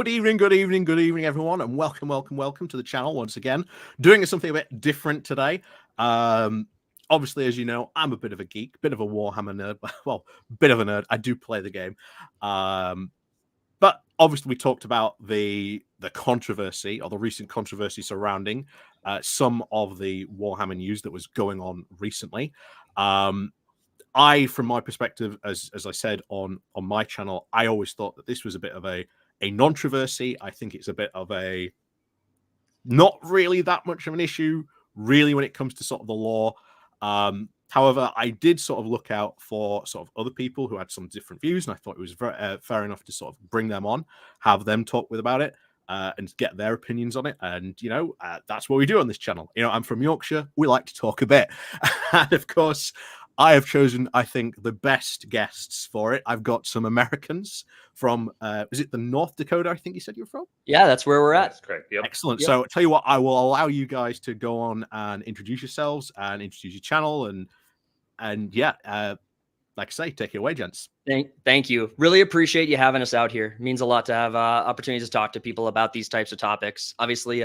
Good evening, everyone, and welcome to the channel once again. Doing something a bit different today. Obviously, as you know, I'm a bit of a geek, bit of a Warhammer nerd. Well, bit of a nerd. I do play the game. But obviously, we talked about the controversy, or the recent controversy surrounding some of the Warhammer news that was going on recently. From my perspective, as I said on my channel, I always thought that this was a bit of a controversy. I think it's a bit of a not really that much of an issue, really, when it comes to sort of the law. However, I did sort of look out for sort of other people who had some different views, and I thought it was very, fair enough to sort of bring them on, have them talk about it, and get their opinions on it. And, you know, that's what we do on this channel. You know, I'm from Yorkshire. We like to talk a bit. And, of course, I have chosen, I think, the best guests for it. I've got some Americans from, is it the North Dakota, I think you said you're from? Yeah, that's where we're at. That's correct. Yep. Excellent. Yep. So I'll tell you what, I will allow you guys to go on and introduce yourselves and introduce your channel. And yeah, like I say, take it away, gents. Thank you. Really appreciate you having us out here. It means a lot to have opportunities to talk to people about these types of topics. Obviously,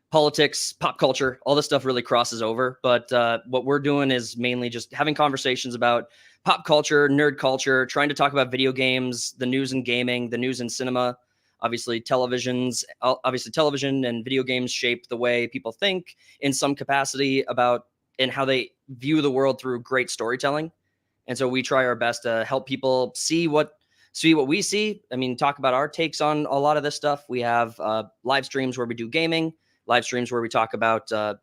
politics, pop culture, all this stuff really crosses over. But what we're doing is mainly just having conversations about pop culture, nerd culture, trying to talk about video games, the news in gaming, the news in cinema. Obviously, television and video games shape the way people think in some capacity about and how they view the world through great storytelling. And so we try our best to help people see what we see. I mean, talk about our takes on a lot of this stuff. We have live streams where we do gaming, live streams where we talk about the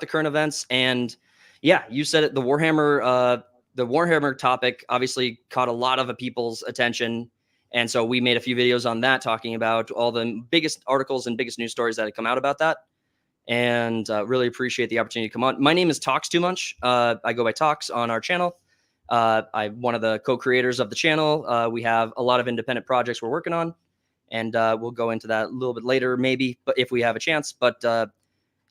current events. And yeah, you said it, the Warhammer topic obviously caught a lot of people's attention. And so we made a few videos on that, talking about all the biggest articles and biggest news stories that had come out about that. And really appreciate the opportunity to come on. My name is Talks Too Much. I go by Talks on our channel. I'm one of the co-creators of the channel. We have a lot of independent projects we're working on, and we'll go into that a little bit later, maybe, but if we have a chance. But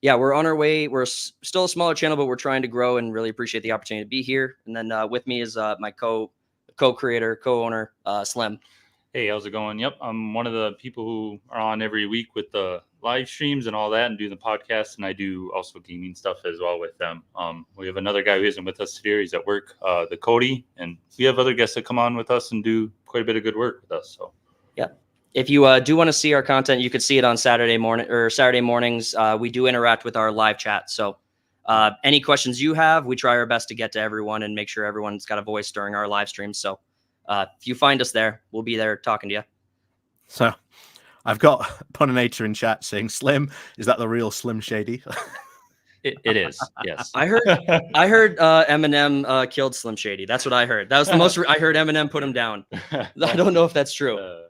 yeah, we're on our way. We're still a smaller channel, but we're trying to grow, and really appreciate the opportunity to be here. And then with me is my co-creator, co-owner, Slim. Hey, how's it going? Yep, I'm one of the people who are on every week with the live streams and all that, and do the podcast, and I do also gaming stuff as well with them. We have another guy who isn't with us today. He's at work, the Cody, and we have other guests that come on with us and do quite a bit of good work with us. So yeah, if you do want to see our content, you could see it on Saturday mornings. We do interact with our live chat. So any questions you have, we try our best to get to everyone and make sure everyone's got a voice during our live streams. So if you find us there, we'll be there talking to you. So I've got Puninator in chat saying, Slim, is that the real Slim Shady? It is, yes. I heard Eminem killed Slim Shady. That's what I heard. That was the most I heard. Eminem put him down. I don't know if that's true.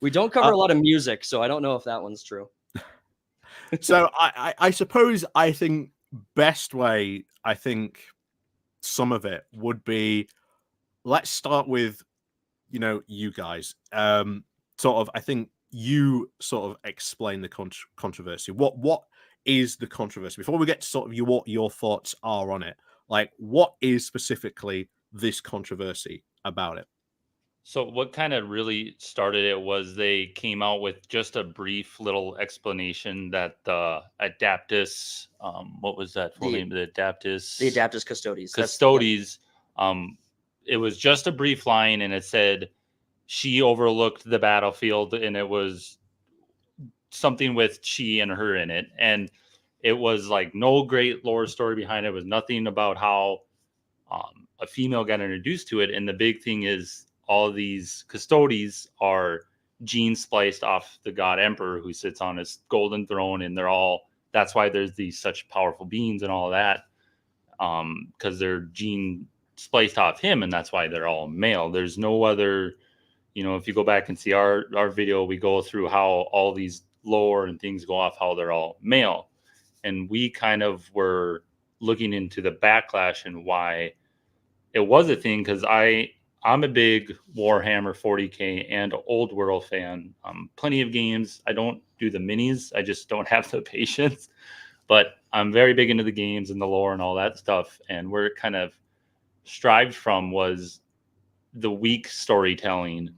We don't cover a lot of music, so I don't know if that one's true. So I suppose I think best way, I think some of it would be, let's start with, you know, you guys. Sort of, I think you sort of explain the controversy. What is the controversy? Before we get to sort of what your thoughts are on it, like, what is specifically this controversy about it? So what kind of really started it was they came out with just a brief little explanation that the Adaptus, what was that full name? The Adaptus Custodes. It was just a brief line, and it said she overlooked the battlefield, and it was something with she and her in it. And it was like no great lore story behind it. It was nothing about how a female got introduced to it. And the big thing is all of these Custodes are gene spliced off the god emperor who sits on his golden throne. And that's why there's these such powerful beings and all of that, because they're gene spliced off him. And that's why they're all male. There's no other. You know, if you go back and see our video, we go through how all these lore and things go off, how they're all male. And we kind of were looking into the backlash and why it was a thing, because I'm a big Warhammer 40k and Old World fan. Plenty of games. I don't do the minis. I just don't have the patience. But I'm very big into the games and the lore and all that stuff. And where it kind of strived from was the weak storytelling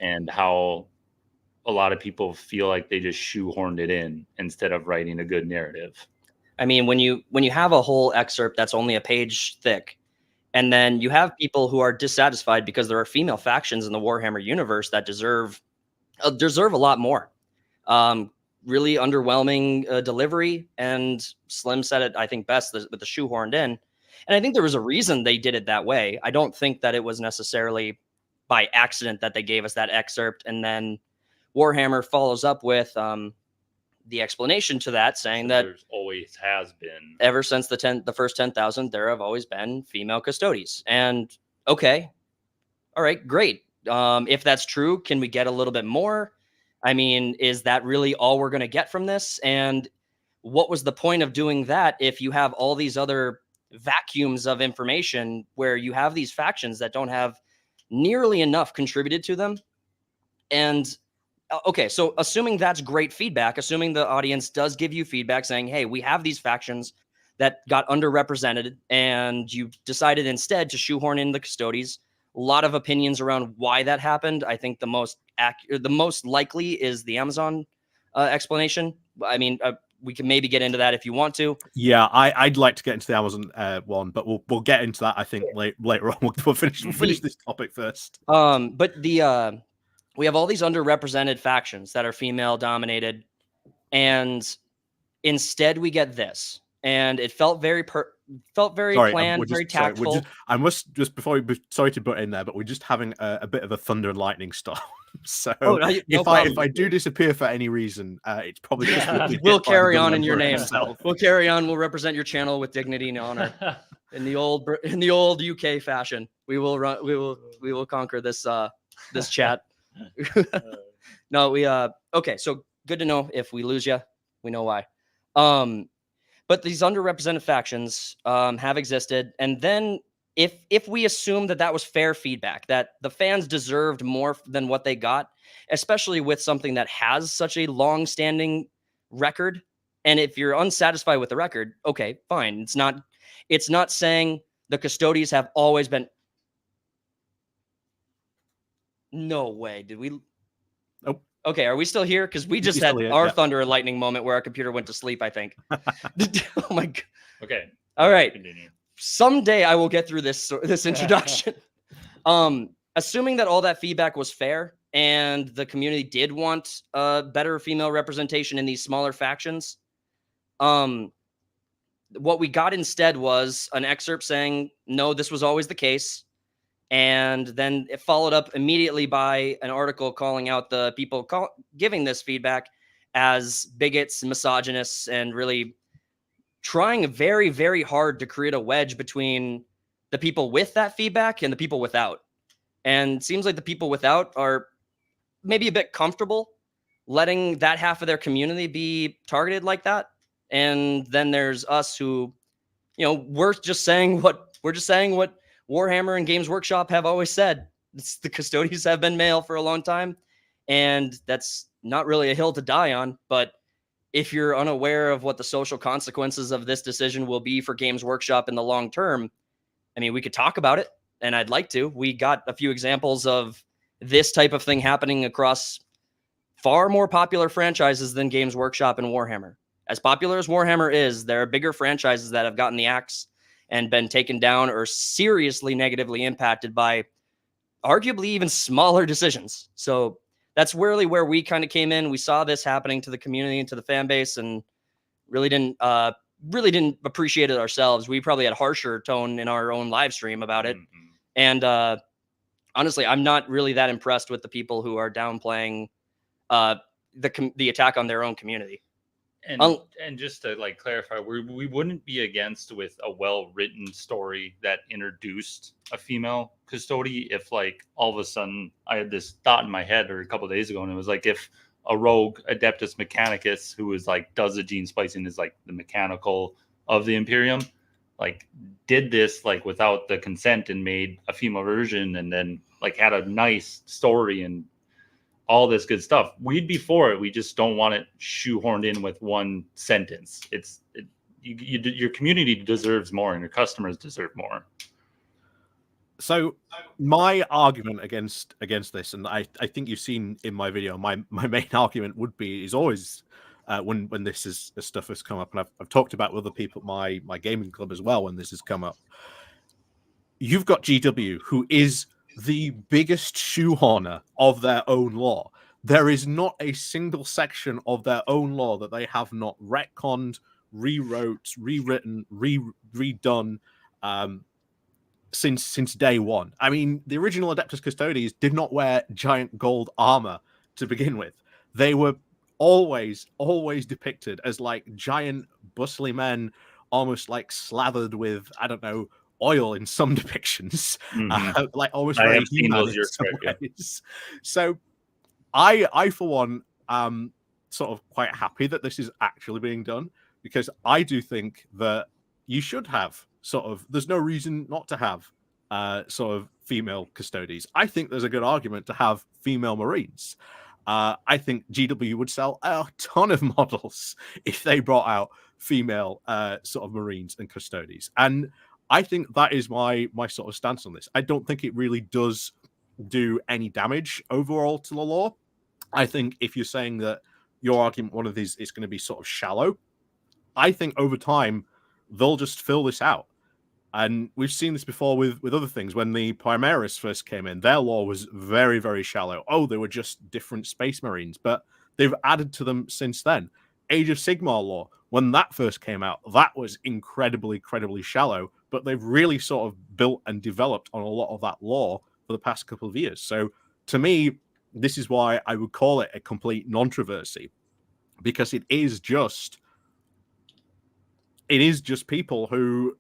and how a lot of people feel like they just shoehorned it in instead of writing a good narrative. I mean, when you have a whole excerpt that's only a page thick, and then you have people who are dissatisfied because there are female factions in the Warhammer universe that deserve a lot more. Really underwhelming delivery, and Slim said it, I think, best with the shoehorned in. And I think there was a reason they did it that way. I don't think that it was necessarily by accident that they gave us that excerpt, and then Warhammer follows up with the explanation to that, saying that there's always has been, ever since the first 10,000, there have always been female custodies. And okay, all right, great. If that's true, can we get a little bit more? I mean, is that really all we're going to get from this? And what was the point of doing that if you have all these other vacuums of information where you have these factions that don't have nearly enough contributed to them? And okay, so assuming that's great feedback, assuming the audience does give you feedback saying, hey, we have these factions that got underrepresented, and you decided instead to shoehorn in the custodies. A lot of opinions around why that happened. I think the most likely is the Amazon explanation. I mean, we can maybe get into that if you want to. Yeah, I'd like to get into the Amazon one, but we'll get into that, I think, later on. We'll finish this topic first. But we have all these underrepresented factions that are female dominated, and instead we get this, and it felt very planned, very tactful. I must just sorry to butt in there, but we're just having a bit of a thunder and lightning storm. So if I do disappear for any reason, it's probably just we'll carry on in your name. We'll carry on. We'll represent your channel with dignity and honor in the old UK fashion. We will conquer this chat. No, okay. So good to know. If we lose you, we know why. But these underrepresented factions have existed, and then if we assume that was fair feedback, that the fans deserved more than what they got, especially with something that has such a long-standing record, and if you're unsatisfied with the record, okay, fine. It's not saying the custodians have always been. No way. Did we? Nope. Okay, are we still here? Because we just had our thunder and lightning moment where our computer went to sleep, I think. Oh my god. Okay. All right. Continue. Someday I will get through this introduction. Assuming that all that feedback was fair and the community did want better female representation in these smaller factions, what we got instead was an excerpt saying, no, this was always the case. And then it followed up immediately by an article calling out the people giving this feedback as bigots, misogynists, and really trying very, very hard to create a wedge between the people with that feedback and the people without. And it seems like the people without are maybe a bit comfortable letting that half of their community be targeted like that. And then there's us who, we're just saying what Warhammer and Games Workshop have always said. The custodians have been male for a long time, and that's not really a hill to die on. But if you're unaware of what the social consequences of this decision will be for Games Workshop in the long term, I mean, we could talk about it, and I'd like to. We got a few examples of this type of thing happening across far more popular franchises than Games Workshop and Warhammer. As popular as Warhammer is, there are bigger franchises that have gotten the axe and been taken down or seriously negatively impacted by arguably even smaller decisions. So that's really where we kind of came in. We saw this happening to the community and to the fan base, and really didn't appreciate it ourselves. We probably had harsher tone in our own live stream about it. Mm-hmm. And honestly, I'm not really that impressed with the people who are downplaying the attack on their own community. And just to clarify, we wouldn't be against with a well-written story that introduced a female custody if all of a sudden I had this thought in my head a couple of days ago, and it was if a rogue Adeptus Mechanicus who is does the gene splicing, is the mechanical of the Imperium, did this without the consent and made a female version, and then had a nice story and all this good stuff, we'd be for it. We just don't want it shoehorned in with one sentence. Your community deserves more, and your customers deserve more. So my argument against this, and I think you've seen in my video, my main argument is always when this stuff has come up, and I've talked about with other people at my gaming club as well when this has come up. You've got GW, who is the biggest shoehorner of their own lore. There is not a single section of their own lore that they have not retconned, rewrote, rewritten, redone. Since day one. I mean, the original Adeptus Custodes did not wear giant gold armor to begin with. They were always depicted as like giant, bustly men, almost like slathered with, I don't know, oil in some depictions, like almost I very have seen human those in some correct, yeah. ways. So, I for one, sort of quite happy that this is actually being done, because I do think that you should have sort of, there's no reason not to have sort of female Custodes. I think there's a good argument to have female Marines. I think GW would sell a ton of models if they brought out female sort of Marines and Custodes. And I think that is my sort of stance on this. I don't think it really does do any damage overall to the lore. I think if you're saying that your argument, one of these, is going to be sort of shallow, I think over time they'll just fill this out. And we've seen this before with other things. When the Primaris first came in, their lore was very, very shallow. Oh, they were just different Space Marines, but they've added to them since then. Age of Sigmar lore, when that first came out, that was incredibly shallow, but they've really sort of built and developed on a lot of that lore for the past couple of years. So to me, this is why I would call it a complete non-traversy, because it is just people who,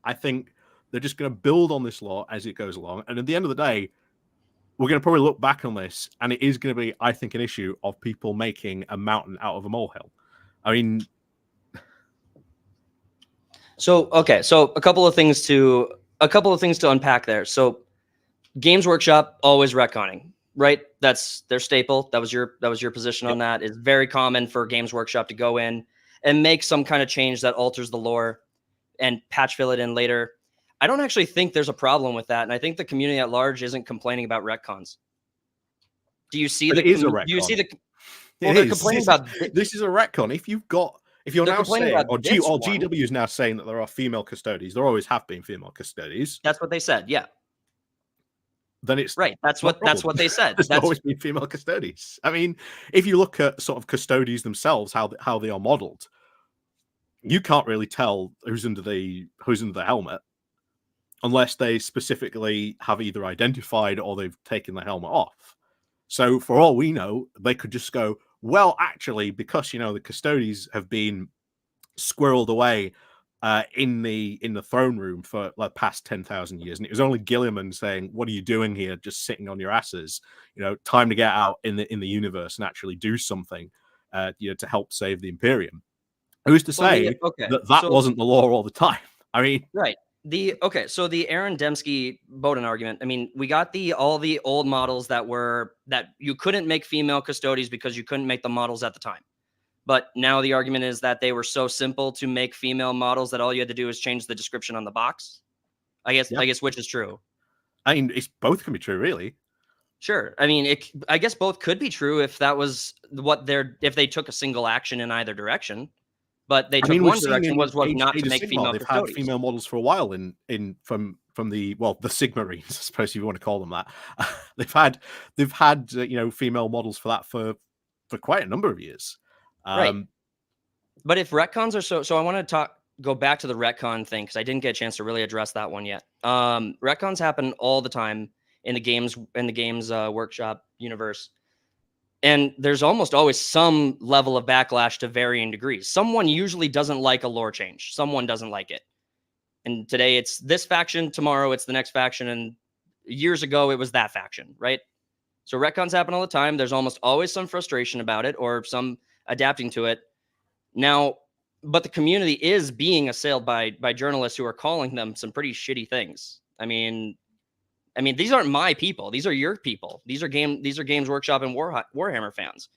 I think, they're just going to build on this lore as it goes along. And at the end of the day, we're going to probably look back on this, and it is going to be, I think, an issue of people making a mountain out of a molehill. I mean, so okay, so a couple of things to unpack there. So Games Workshop always retconning, right? That's their staple. That was your position on that. It's very common for Games Workshop to go in and make some kind of change that alters the lore and patch fill it in later. I don't actually think there's a problem with that, and I think the community at large isn't complaining about retcons. Do you see it is a retcon. Do you see the? Well, they're complaining about this is a retcon. If you're now saying, or GW is now saying that there are female Custodes, there always have been female Custodes. That's what they said. Yeah. Then it's right. That's what they said. There's always been female Custodes. I mean, if you look at sort of Custodes themselves, how they are modeled, you can't really tell who's under the helmet unless they specifically have either identified or they've taken the helmet off. So for all we know, they could just go, well, actually, because the Custodes have been squirreled away in the throne room for like past 10,000 years, and it was only Gilliman saying, "What are you doing here? Just sitting on your asses? Time to get out in the universe and actually do something, to help save the Imperium." Who's to say that wasn't the lore all the time? I mean, right. So the Aaron Dembski Bowden argument. I mean, we got all the old models that you couldn't make female Custodes because you couldn't make the models at the time. But now the argument is that they were so simple to make female models that all you had to do is change the description on the box. I guess which is true. I mean, both can be true, really. Sure. I mean, I guess both could be true if that was if they took a single action in either direction. But they took one direction was not to make female. They've had female models for a while from the Sigmarines, I suppose if you want to call them that. they've had female models for that for quite a number of years. Right. But if retcons are so I want to go back to the retcon thing because I didn't get a chance to really address that one yet. Retcons happen all the time in the games workshop universe. And there's almost always some level of backlash to varying degrees. Someone usually doesn't like a lore change. Someone doesn't like it. And today it's this faction, tomorrow it's the next faction, and years ago it was that faction, right? So retcons happen all the time. There's almost always some frustration about it or some adapting to it. Now, but the community is being assailed by journalists who are calling them some pretty shitty things. I mean, these aren't my people. These are your people. These are Games Workshop and Warhammer fans.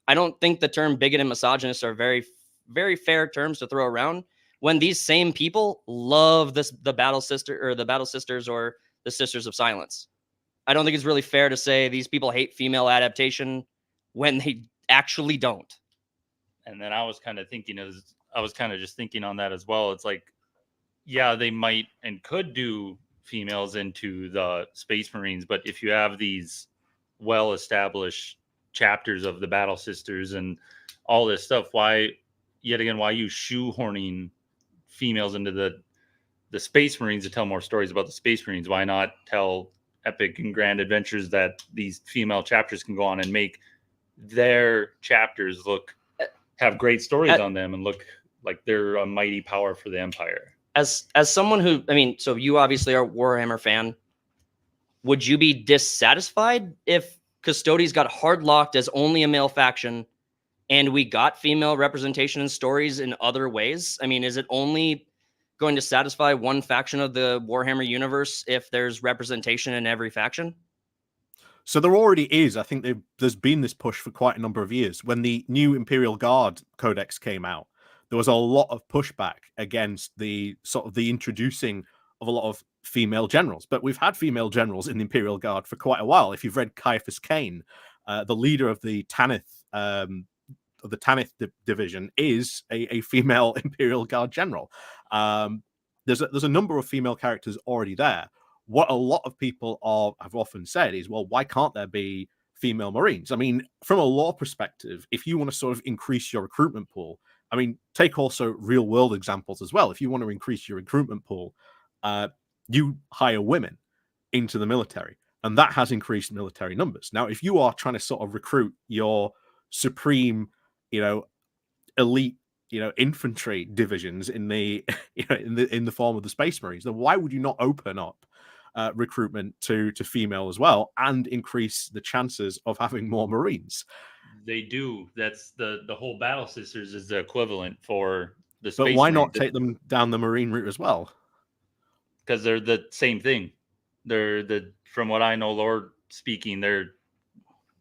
I don't think the term bigot and misogynist are very, very fair terms to throw around when these same people love the Battle Sisters or the Sisters of Silence. I don't think it's really fair to say these people hate female adaptation when they actually don't. And then I was kind of just thinking on that as well. It's like, yeah, they might and could do females into the Space Marines, but if you have these well-established chapters of the Battle Sisters and all this stuff, why you shoehorning females into the Space Marines to tell more stories about the Space Marines? Why not tell epic and grand adventures that these female chapters can go on and make their chapters have great stories on them and look like they're a mighty power for the Empire? As someone who, I mean, so you obviously are a Warhammer fan. Would you be dissatisfied if Custodes got hard locked as only a male faction and we got female representation in stories in other ways? I mean, is it only going to satisfy one faction of the Warhammer universe if there's representation in every faction? So there already is. I think there's been this push for quite a number of years. When the new Imperial Guard Codex came out, there was a lot of pushback against the sort of the introducing of a lot of female generals. But we've had female generals in the Imperial Guard for quite a while. If you've read Caiaphas Cain, the leader of the Tanith division is a female Imperial Guard general. There's a number of female characters already there. What a lot of people have often said is, well, why can't there be female Marines? I mean, from a lore perspective, if you want to sort of increase your recruitment pool, I mean, take also real world examples as well. If you want to increase your recruitment pool, you hire women into the military, and that has increased military numbers. Now, if you are trying to sort of recruit your supreme, elite, infantry divisions in the, in the form of the Space Marines, then why would you not open up recruitment to female as well and increase the chances of having more Marines? They do. That's the whole Battle Sisters is the equivalent for the Space But why Marines. not take them down the Marine route as well? Because they're the same thing. From what I know, lore speaking, they're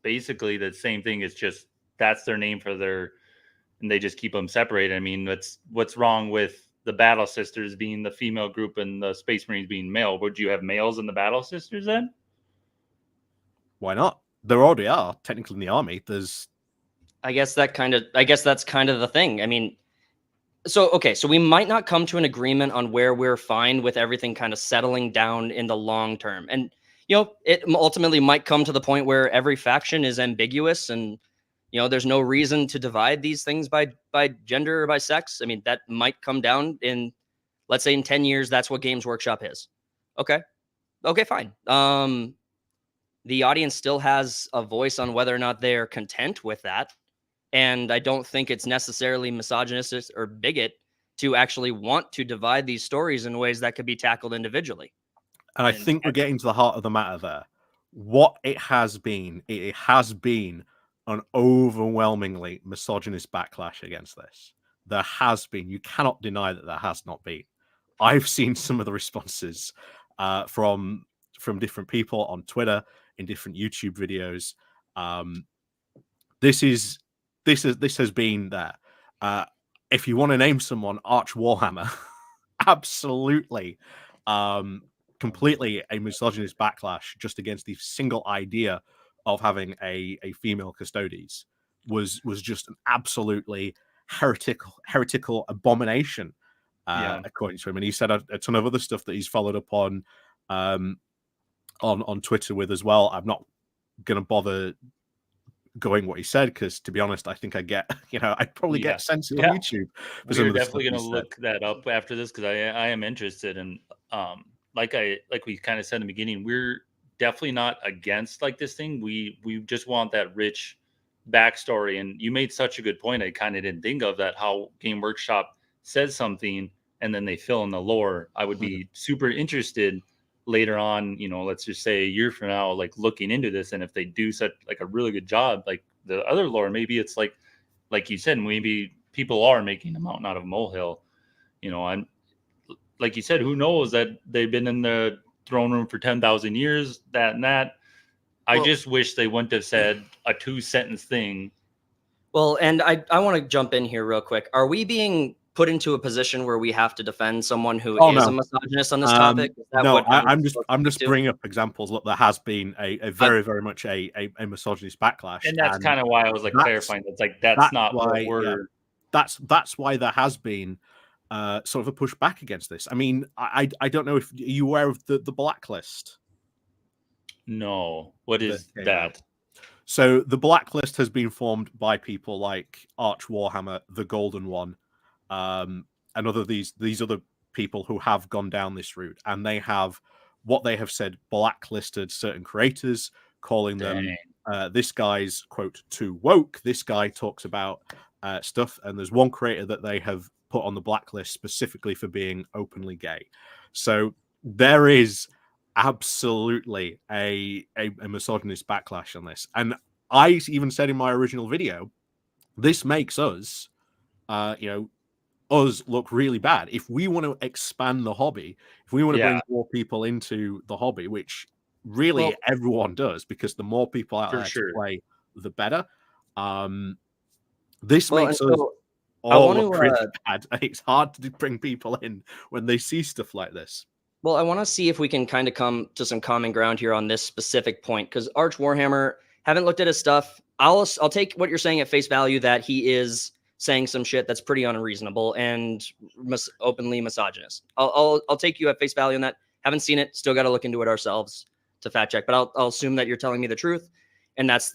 basically the same thing. It's just that's their name for and they just keep them separated. I mean, what's wrong with the Battle Sisters being the female group and the Space Marines being male? Would you have males in the Battle Sisters then? Why not? There already are technically in the army. I guess that's kind of the thing. I mean, so we might not come to an agreement on where we're fine with everything kind of settling down in the long term. And, it ultimately might come to the point where every faction is ambiguous and, there's no reason to divide these things by gender or by sex. I mean, that might come down in, let's say in 10 years, that's what Games Workshop is. Okay, fine. The audience still has a voice on whether or not they're content with that. And I don't think it's necessarily misogynistic or bigot to actually want to divide these stories in ways that could be tackled individually. And I think we're getting to the heart of the matter there. What it has been an overwhelmingly misogynist backlash against this. There has been. You cannot deny that there has not been. I've seen some of the responses from different people on Twitter, in different YouTube videos. This has been there. If you want to name someone, Arch Warhammer, absolutely, completely a misogynist backlash just against the single idea of having a female Custodes was just an absolutely heretical abomination, according to him. And he said a ton of other stuff that he's followed up on Twitter with as well. I'm not going to bother going what he said because, to be honest, I think I get, I'd probably get censored on YouTube. We're definitely going to look that up after this because I am interested in, like we kind of said in the beginning, we're definitely not against like this thing. We just want that rich backstory. And you made such a good point. I kind of didn't think of that, how Game Workshop says something and then they fill in the lore. I would be super interested later on, let's just say a year from now, like looking into this. And if they do such like a really good job, like the other lore, maybe it's like you said, maybe people are making a mountain out of a molehill, and like you said, who knows that they've been in the throne room for 10,000 years, that and that. I just wish they wouldn't have said a 2-sentence thing. Well, and I want to jump in here real quick. Are we being put into a position where we have to defend someone who is a misogynist on this topic? Is that No, what I'm just bringing up examples. Look, there has been a very much a misogynist backlash, and that's kind of why I was like clarifying. It's like that's not why, what we're. Yeah, that's why there has been sort of a push back against this. I mean, I don't know if you aware of the blacklist. No, what is that? So the blacklist has been formed by people like Arch Warhammer, the Golden One, and these other people who have gone down this route, and they have what they have said blacklisted certain creators, calling them this guy's quote too woke. This guy talks about stuff, and there's one creator that they have put on the blacklist specifically for being openly gay. So there is absolutely a misogynist backlash on this, and I even said in my original video, this makes us us look really bad. If we want to expand the hobby, if we want to bring more people into the hobby, which really everyone does, because the more people out there to play, the better. This makes us all look really bad, and it's hard to bring people in when they see stuff like this. Well, I want to see if we can kind of come to some common ground here on this specific point, because Arch Warhammer, haven't looked at his stuff. I'll take what you're saying at face value, that he is saying some shit that's pretty unreasonable and openly misogynist. I'll take you at face value on that. Haven't seen it, still got to look into it ourselves to fact check. But I'll assume that you're telling me the truth, and that's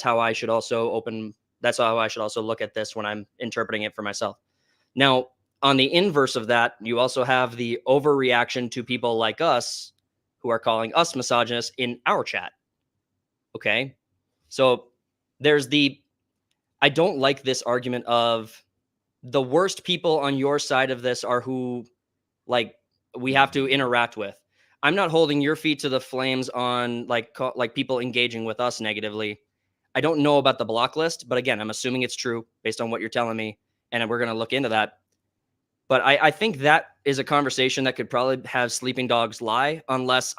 how I should also look at this when I'm interpreting it for myself. Now, on the inverse of that, you also have the overreaction to people like us who are calling us misogynists in our chat. Okay, so there's I don't like this argument of the worst people on your side of this are who like we have to interact with. I'm not holding your feet to the flames on like people engaging with us negatively. I don't know about the block list, but again, I'm assuming it's true based on what you're telling me, and we're going to look into that. But I think that is a conversation that could probably have sleeping dogs lie, unless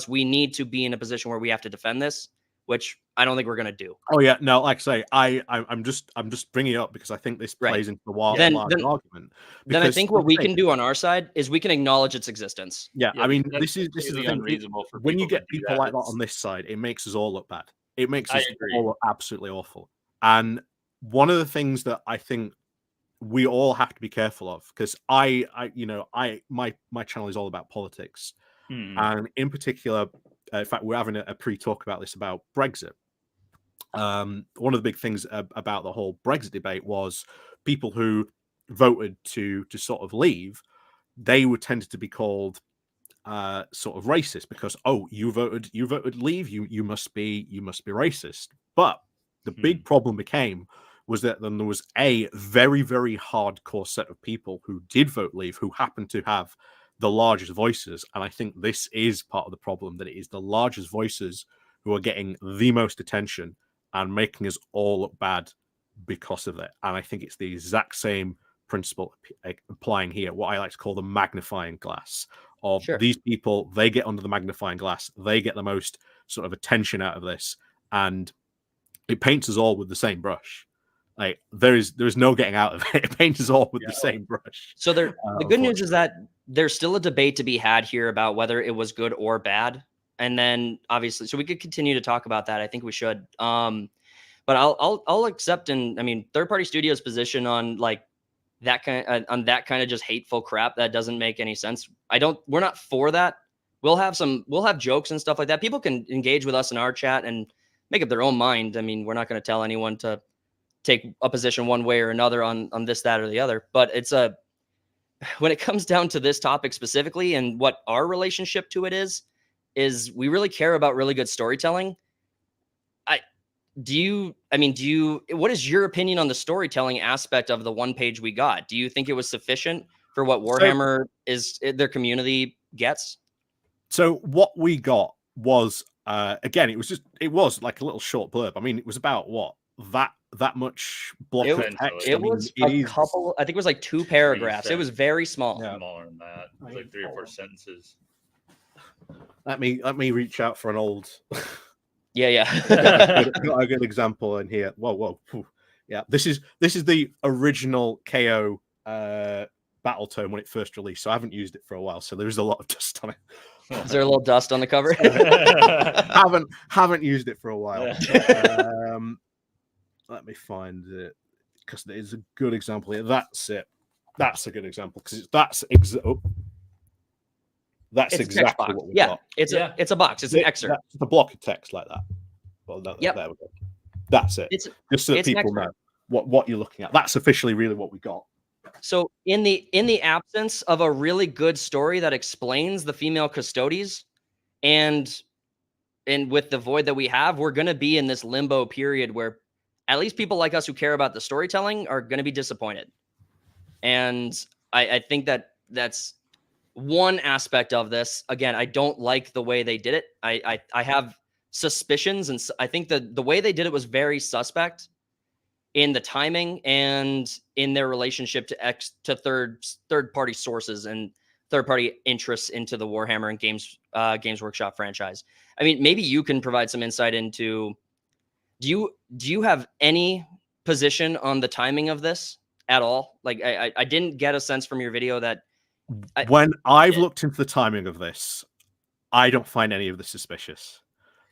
we need to be in a position where we have to defend this, which I don't think we're going to do. Oh yeah, no, like I say, I'm just bringing it up because I think this plays into the large argument. Then I think what we can do on our side is we can acknowledge its existence. Yeah, I mean, this is the thing. Unreasonable for when you get people like that on this side, it makes us all look bad. It makes us all look absolutely awful. And one of the things that I think we all have to be careful of, because my channel is all about politics, and in particular, in fact, we're having a pre-talk about this about Brexit. One of the big things about the whole Brexit debate was people who voted to sort of leave. They were tended to be called sort of racist because you voted leave, you must be racist. But the big problem was that then there was a very, very hardcore set of people who did vote leave, who happened to have the largest voices. And I think this is part of the problem, that it is the largest voices who are getting the most attention and making us all look bad because of it. And I think it's the exact same principle applying here, what I like to call the magnifying glass of these people. They get under the magnifying glass, they get the most sort of attention out of this, and it paints us all with the same brush. Like there is no getting out of it. It paints us all with the same brush. So the good news is that there's still a debate to be had here about whether it was good or bad. And then obviously, so we could continue to talk about that. I think we should. But I'll accept, and I mean, third-party studios' position on like that kind of just hateful crap that doesn't make any sense. We're not for that. We'll have jokes and stuff like that. People can engage with us in our chat and make up their own mind. I mean, we're not going to tell anyone to take a position one way or another on this, that, or the other. But when it comes down to this topic specifically and what our relationship to it is we really care about really good storytelling. What is your opinion on the storytelling aspect of the one page we got? Do you think it was sufficient for what Warhammer their community gets? So what we got was, again, it was like a little short blurb. I mean, it was about what? That much block of text. It was a couple. I think it was like 2 paragraphs. It was very small. Yeah. Smaller than that. It was like 3 or 4 sentences. Let me reach out for an old. Yeah. Got a good example in here. Whoa. Yeah, this is the original KO battle tome when it first released, so I haven't used it for a while. So there is a lot of dust on it. Is there a little dust on the cover? haven't used it for a while. Let me find it, because it is a good example here. That's it. That's a good example, because that's exactly what we've got. It's a box. It's an excerpt. It's a block of text like that. Well, there we go. That's it. Just so that people know what you're looking at. That's officially really what we got. So in the absence of a really good story that explains the female custodies, and with the void that we have, we're going to be in this limbo period where at least people like us who care about the storytelling are going to be disappointed. And I think that's one aspect of this. Again, I don't like the way they did it. I have suspicions, and I think the way they did it was very suspect in the timing and in their relationship to third party sources and third party interests into the Warhammer and Games Workshop franchise. I mean, maybe you can provide some insight into, do you have any position on the timing of this at all? Like, I didn't get a sense from your video that when I've looked into the timing of this, I don't find any of this suspicious.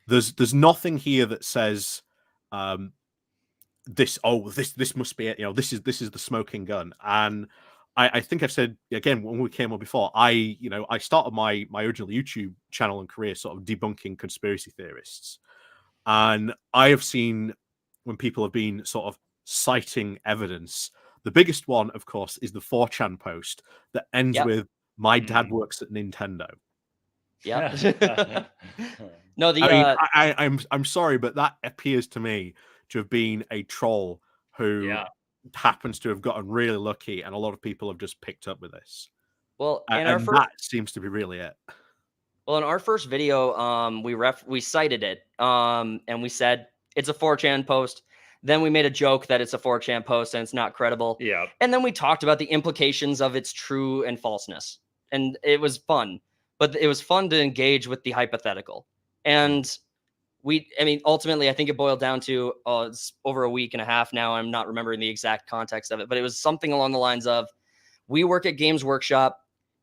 There's nothing here that says this must be it. This is the smoking gun. And I think I've said again when we came on before, I started my original YouTube channel and career sort of debunking conspiracy theorists. And I have seen when people have been sort of citing evidence. The biggest one, of course, is the 4chan post that ends with "My dad works at Nintendo." Yeah. No, I'm sorry, but that appears to me to have been a troll who happens to have gotten really lucky, and a lot of people have just picked up with this. Well, that seems to be really it. Well, in our first video, we cited it, and we said it's a 4chan post. Then we made a joke that it's a 4chan post and it's not credible. Yeah. And then we talked about the implications of its true and falseness. And it was fun. But it was fun to engage with the hypothetical. And ultimately, I think it boiled down to, it's over a week and a half now. I'm not remembering the exact context of it, but it was something along the lines of, we work at Games Workshop.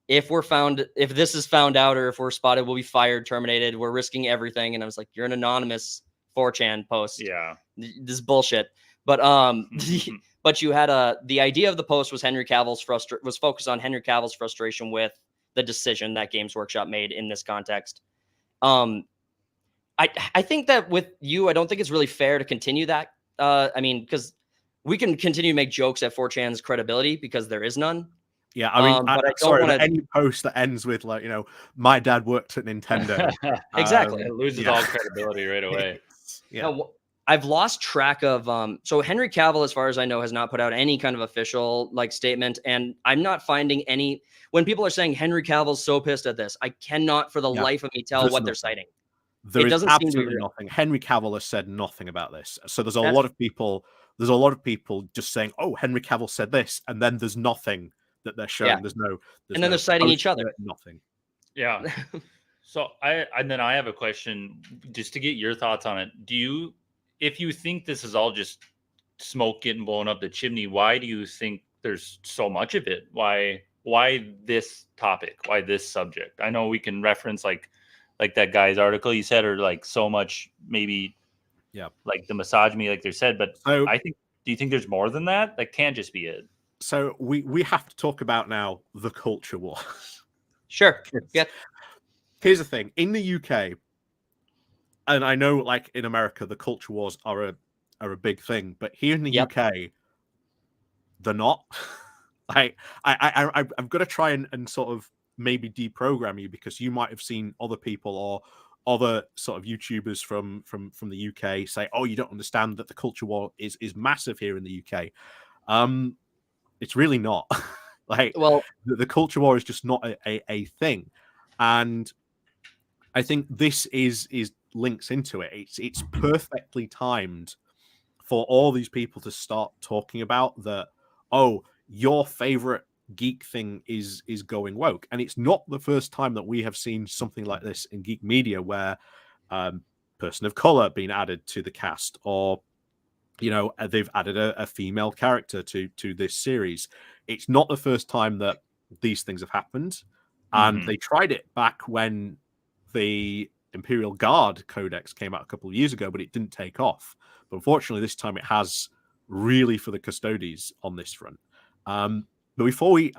If this is found out, or if we're spotted, we'll be fired, terminated. We're risking everything. And I was like, you're an anonymous 4chan post. Yeah. This is bullshit. But but you had the idea of the post was was focused on Henry Cavill's frustration with the decision that Games Workshop made in this context. I think that with you, I don't think it's really fair to continue that. Because we can continue to make jokes at 4chan's credibility because there is none. Yeah, any post that ends with my dad worked at Nintendo. Exactly. It loses all credibility right away. Yeah. Now, I've lost track of so Henry Cavill, as far as I know, has not put out any kind of official statement, and I'm not finding any. When people are saying Henry Cavill's so pissed at this, I cannot for the life of me tell what they're citing. There is absolutely nothing. Henry Cavill has said nothing about this. So there's a lot of people just saying, "Oh, Henry Cavill said this," and then there's nothing that they're showing. Yeah. And then they're citing each other. Nothing. Yeah. So I have a question just to get your thoughts on it. If you think this is all just smoke getting blown up the chimney, why do you think there's so much of it? Why this topic? Why this subject? I know we can reference like that guy's article you said, or so much maybe, like the misogyny, like they said. But do you think there's more than that? That can't just be it. So we have to talk about now the culture war. Sure. Yeah. Here's the thing. In the UK, and I know in America, the culture wars are a big thing, but here in the UK, they're not. I've got to try and sort of maybe deprogram you, because you might have seen other people or other sort of YouTubers from the UK say, "Oh, you don't understand that the culture war is massive here in the UK." It's really not. The culture war is just not a thing, and I think this is links into it. It's perfectly timed for all these people to start talking about that. Oh, your favorite geek thing is going woke, and it's not the first time that we have seen something like this in geek media, where person of color being added to the cast, or they've added a female character to this series. It's not the first time that these things have happened, and they tried it back when the Imperial Guard Codex came out a couple of years ago, but it didn't take off. But unfortunately, this time it has, really, for the Custodes on this front. But before we,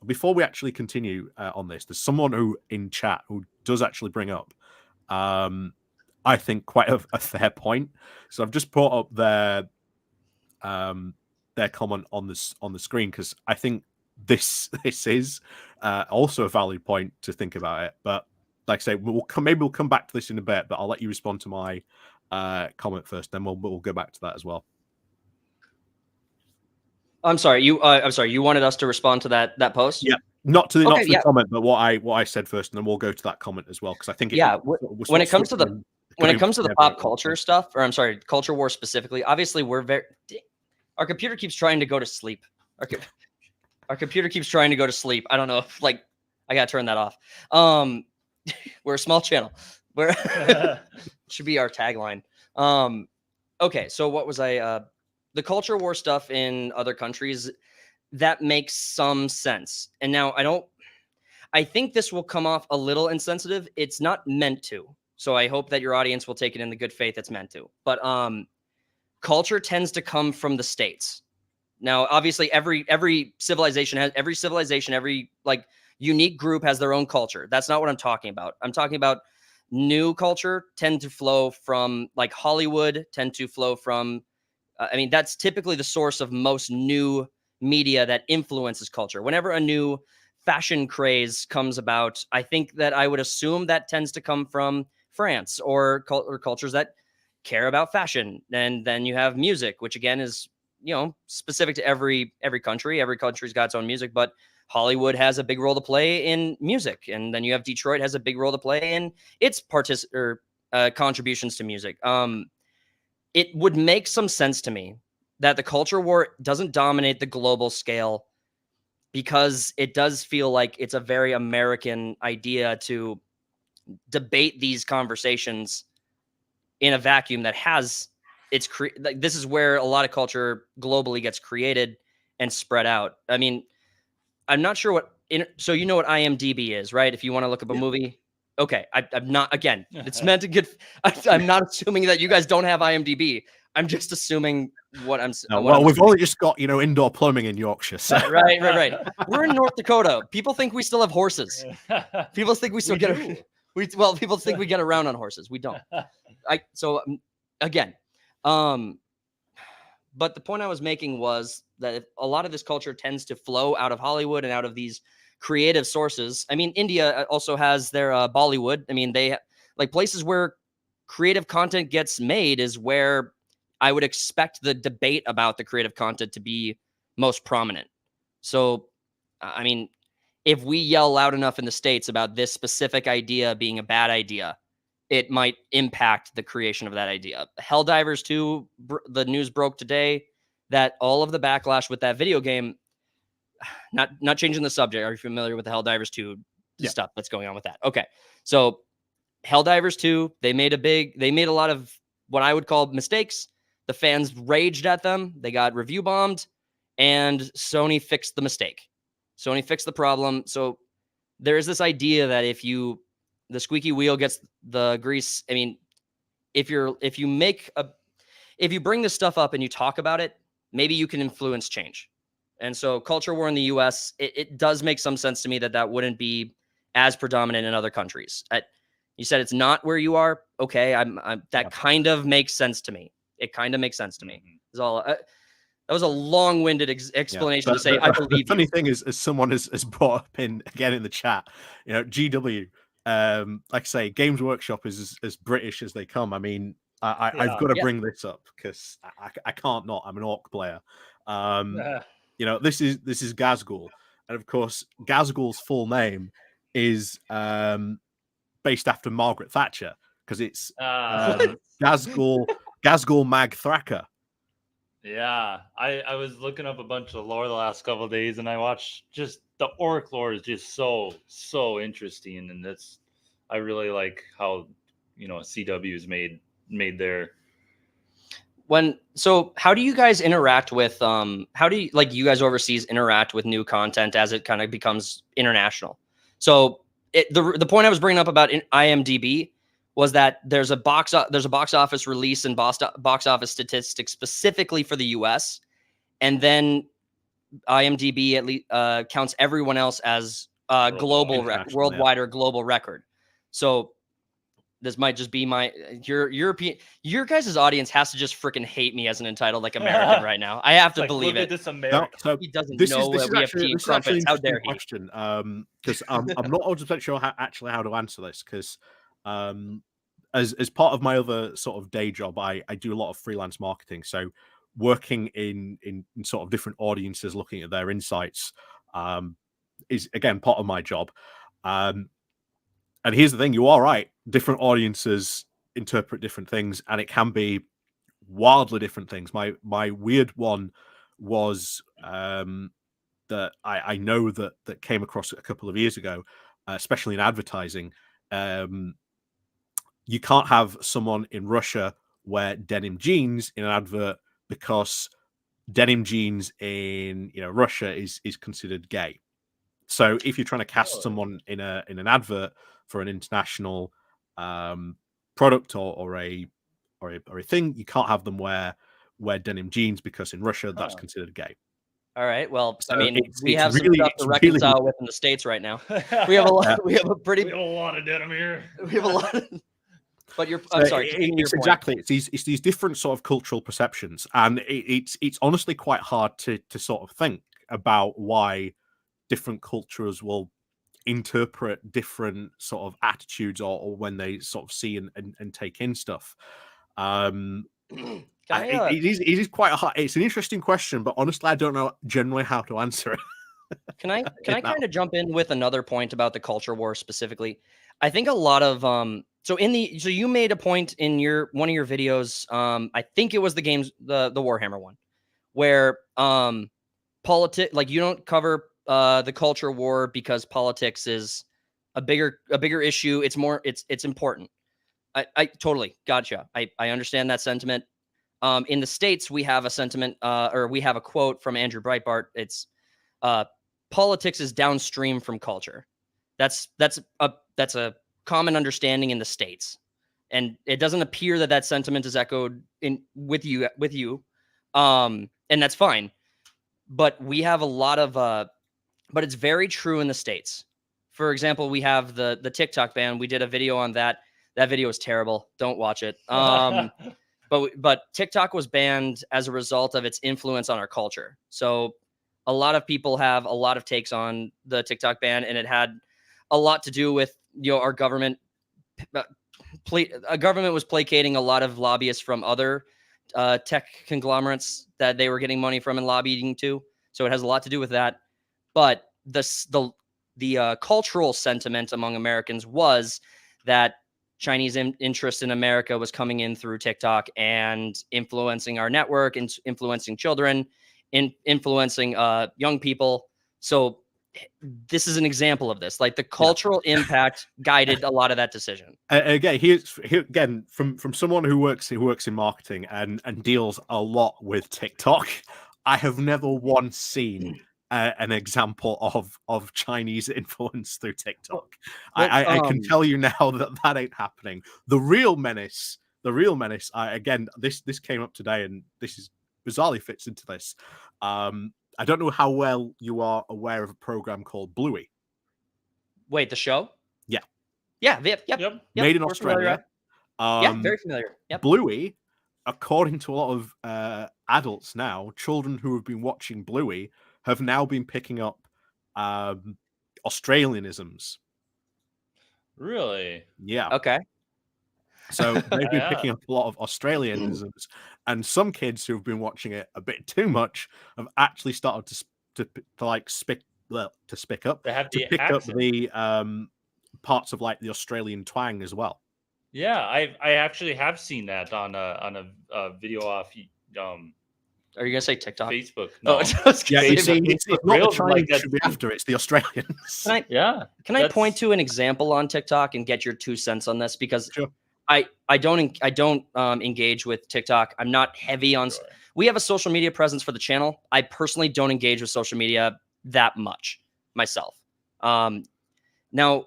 before we actually continue on this, there's someone who in chat who does actually bring up, I think, quite a fair point. So I've just brought up their comment on the screen, because I think this is also a valid point to think about it. But like I say, maybe we'll come back to this in a bit. But I'll let you respond to my comment first, then we'll go back to that as well. I'm sorry. You wanted us to respond to that post? Yeah, not to the comment, but what I said first, and then we'll go to that comment as well, because I think when it comes to the pop culture stuff, or I'm sorry, culture war specifically. Obviously, our computer keeps trying to go to sleep. Our computer keeps trying to go to sleep. I don't know if I gotta turn that off. We're a small channel. Should be our tagline. Okay, so what was the culture war stuff in other countries, that makes some sense. And now I think this will come off a little insensitive. It's not meant to. So I hope that your audience will take it in the good faith it's meant to. But culture tends to come from the States. Now, obviously, every civilization, every unique group has their own culture. That's not what I'm talking about. I'm talking about new culture tend to flow from Hollywood, tend to flow from that's typically the source of most new media that influences culture. Whenever a new fashion craze comes about, I think that I would assume that tends to come from France or cultures that care about fashion. And then you have music, which again is, specific to every country. Every country's got its own music, but Hollywood has a big role to play in music. And then you have Detroit has a big role to play in its contributions to music. It would make some sense to me that the culture war doesn't dominate the global scale, because it does feel like it's a very American idea to debate these conversations in a vacuum that has this is where a lot of culture globally gets created and spread out. I mean, I'm not sure so you know what IMDb is, right? If you want to look up a movie. Okay, I'm not, again, it's meant to get, I'm not assuming that you guys don't have IMDb. I'm just assuming what I'm saying. Well, we've only just got, indoor plumbing in Yorkshire. So. Right. We're in North Dakota. People think we still have horses. People think we still people think we get around on horses. We don't. Again, but the point I was making was that a lot of this culture tends to flow out of Hollywood and out of these creative sources. I mean, India also has their Bollywood. I mean, they places where creative content gets made is where I would expect the debate about the creative content to be most prominent. So, I mean, if we yell loud enough in the States about this specific idea being a bad idea, it might impact the creation of that idea. Helldivers 2, the news broke today that all of the backlash with that video game, not changing the subject. Are you familiar with the Helldivers 2 stuff that's going on with that? Okay. So Helldivers 2, they made a lot of what I would call mistakes. The fans raged at them. They got review bombed, and Sony fixed the mistake. Sony fixed the problem. So there is this idea that if the squeaky wheel gets the grease. I mean, if you bring this stuff up and you talk about it, maybe you can influence change. And so culture war in the US, it does make some sense to me that wouldn't be as predominant in other countries. You said it's not where you are. Okay. That kind of makes sense to me. It kind of makes sense to me. Is all. That was a long-winded explanation to say, I believe you. The funny thing is, as someone has brought up in the chat, GW, like I say, Games Workshop is as British as they come. I mean, I've got to bring this up because I can't not. I'm an orc player. This is Gazgul, and of course, Gazgul's full name is based after Margaret Thatcher, because it's Gazgul Mag Thraka. Yeah, I was looking up a bunch of lore the last couple of days, and I watched just the orc lore is just so interesting, and I really like how CW's made their So how do you guys interact with how do you, like, you guys overseas interact with new content as it kind of becomes international? So the point I was bringing up about IMDb was that there's a box office release and box office statistics specifically for the US, and then IMDb at least counts everyone else as worldwide or global record. So this might just be your guys' audience has to just freaking hate me as an entitled like American right now. I have to believe it. This American. No, so he doesn't this know is that we have team crumpets. How dare he? Question, because I'm not 100% sure how to answer this, because as part of my other sort of day job, I do a lot of freelance marketing. So working in sort of different audiences, looking at their insights, is again part of my job. And here's the thing, you are right. Different audiences interpret different things, and it can be wildly different things. My weird one was that I know that came across a couple of years ago, especially in advertising. You can't have someone in Russia wear denim jeans in an advert because denim jeans in Russia is considered gay. So if you're trying to cast someone in an advert for an international product or a thing, you can't have them wear denim jeans because in Russia that's considered gay. All right. Well, So I mean, we it's have really, some stuff to reconcile with in the States right now. We have a lot. We have a lot of denim here. We have a lot. But I'm sorry. It's exactly. It's these different sort of cultural perceptions, and it's honestly quite hard to sort of think about why different cultures will interpret different sort of attitudes or when they sort of see and take in stuff. It is quite a hard. It's an interesting question, but honestly, I don't know generally how to answer it. Can I kind of jump in with another point about the culture war specifically? I think a lot of so you made a point in one of your videos. I think it was the Warhammer one, where like you don't cover the culture war because politics is a bigger issue. It's more it's important. I totally gotcha. I understand that sentiment. In the States, we have a sentiment or we have a quote from Andrew Breitbart. It's politics is downstream from culture. That's a common understanding in the States, and it doesn't appear that sentiment is echoed with you. And that's fine. But we have a lot of but it's very true in the States. For example, we have the TikTok ban. We did a video on that. That video is terrible. Don't watch it. But TikTok was banned as a result of its influence on our culture. So a lot of people have a lot of takes on the TikTok ban, and it had a lot to do with our government. A government was placating a lot of lobbyists from other tech conglomerates that they were getting money from and lobbying to. So it has a lot to do with that. But the cultural sentiment among Americans was that Chinese interest in America was coming in through TikTok and influencing our network, and influencing children, influencing young people. So this is an example of this. Like the cultural impact guided a lot of that decision. Again, here again from someone who works in marketing and deals a lot with TikTok, I have never once seen an example of Chinese influence through TikTok. I can tell you now that ain't happening. The real menace. Again, this came up today, and this is bizarrely fits into this. I don't know how well you are aware of a program called Bluey. Wait, the show? Yeah. Yep. Made in Australia. Very familiar. Yep. Bluey, according to a lot of adults now, children who have been watching Bluey have now been picking up Australianisms. Really? Yeah. Okay. So they've been picking up a lot of Australianisms, and some kids who've been watching it a bit too much have actually started to pick up the parts of like the Australian twang as well. Yeah, I actually have seen that on a video off. Are you gonna say TikTok? Facebook. No. Yeah, you see, it's not the Chinese should be after, it's the Australians. Can I point to an example on TikTok and get your 2 cents on this? Because sure. I don't engage with TikTok. I'm not heavy on. Sure. We have a social media presence for the channel. I personally don't engage with social media that much myself. Now,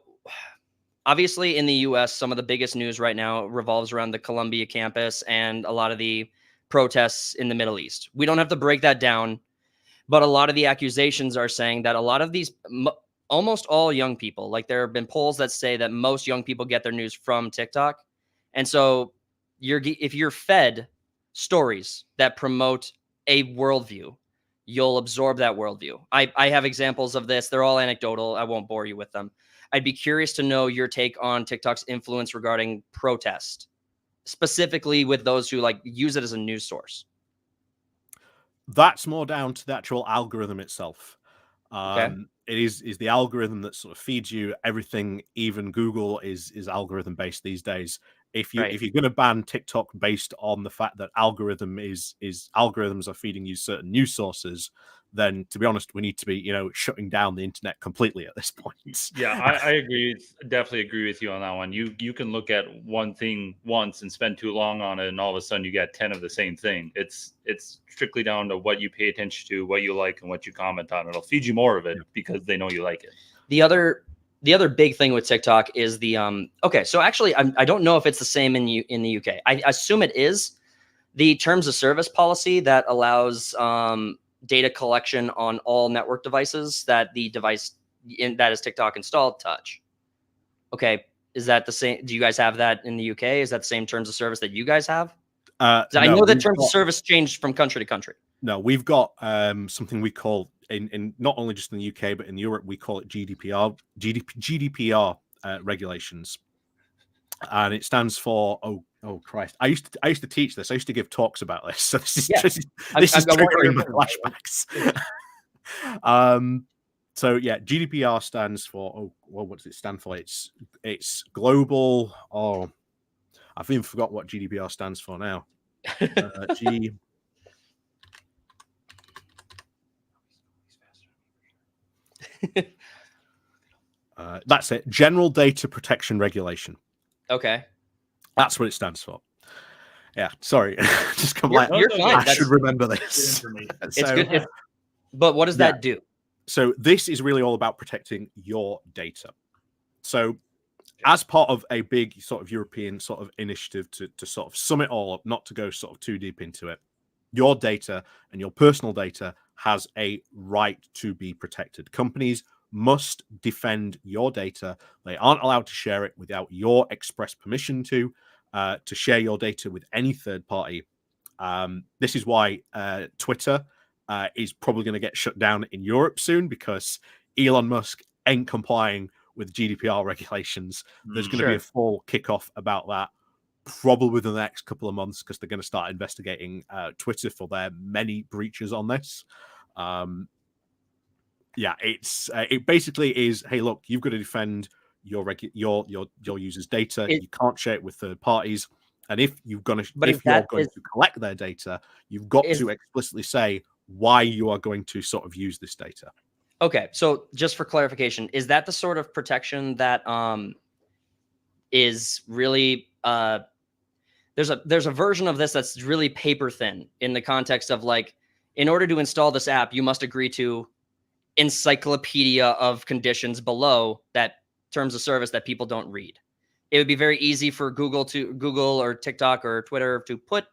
obviously, in the U.S., some of the biggest news right now revolves around the Columbia campus and a lot of the protests in the Middle East. We don't have to break that down, but a lot of the accusations are saying that a lot of these, almost all young people, like there have been polls that say that most young people get their news from TikTok. And so if you're fed stories that promote a worldview, you'll absorb that worldview. I have examples of this. They're all anecdotal. I won't bore you with them. I'd be curious to know your take on TikTok's influence regarding protest, specifically with those who like use it as a news source. That's more down to the actual algorithm itself. Okay. It is the algorithm that sort of feeds you everything. Even Google is algorithm based these days. If you're going to ban TikTok based on the fact that algorithms are feeding you certain news sources, then to be honest, we need to be shutting down the internet completely at this point. Yeah, I agree. Definitely agree with you on that one. You can look at one thing once and spend too long on it, and all of a sudden you get 10 of the same thing. It's strictly down to what you pay attention to, what you like, and what you comment on. It'll feed you more of it because they know you like it. The other big thing with TikTok is the okay. So actually, I don't know if it's the same in the UK. I assume it is. The terms of service policy that allows data collection on all network devices that the device that is TikTok installed touch. Okay, is that the same? Do you guys have that in the UK? Is that the same terms of service that you guys have? I know that terms of service changed from country to country. No, we've got something we call in not only just in the UK but in Europe we call it GDPR regulations, and it stands for oh Christ! I used to teach this. I used to give talks about this. So this is triggering my flashbacks. So yeah, GDPR stands for what does it stand for? It's global. Oh, I've even forgot what GDPR stands for now. That's it. General Data Protection Regulation. Okay. That's what it stands for. Yeah, sorry. Just come you're fine. I should remember this. It's good. But what does that do? So this is really all about protecting your data. So as part of a big sort of European sort of initiative to sort of sum it all up, not to go sort of too deep into it, your data and your personal data has a right to be protected. Companies must defend your data. They aren't allowed to share it without your express permission to share your data with any third party. This is why Twitter is probably going to get shut down in Europe soon, because Elon Musk ain't complying with GDPR regulations. There's going to be a full kickoff about that probably within the next couple of months, because they're going to start investigating Twitter for their many breaches on this. It basically is, hey, look, you've got to defend your users' data. You can't share it with third parties. And if you're going to collect their data, you've got to explicitly say why you are going to sort of use this data. Okay, so just for clarification, is that the sort of protection that is really there's a version of this that's really paper thin in the context of, like, in order to install this app, you must agree to encyclopedia of conditions below that terms of service that people don't read. It would be very easy for Google or TikTok or Twitter to put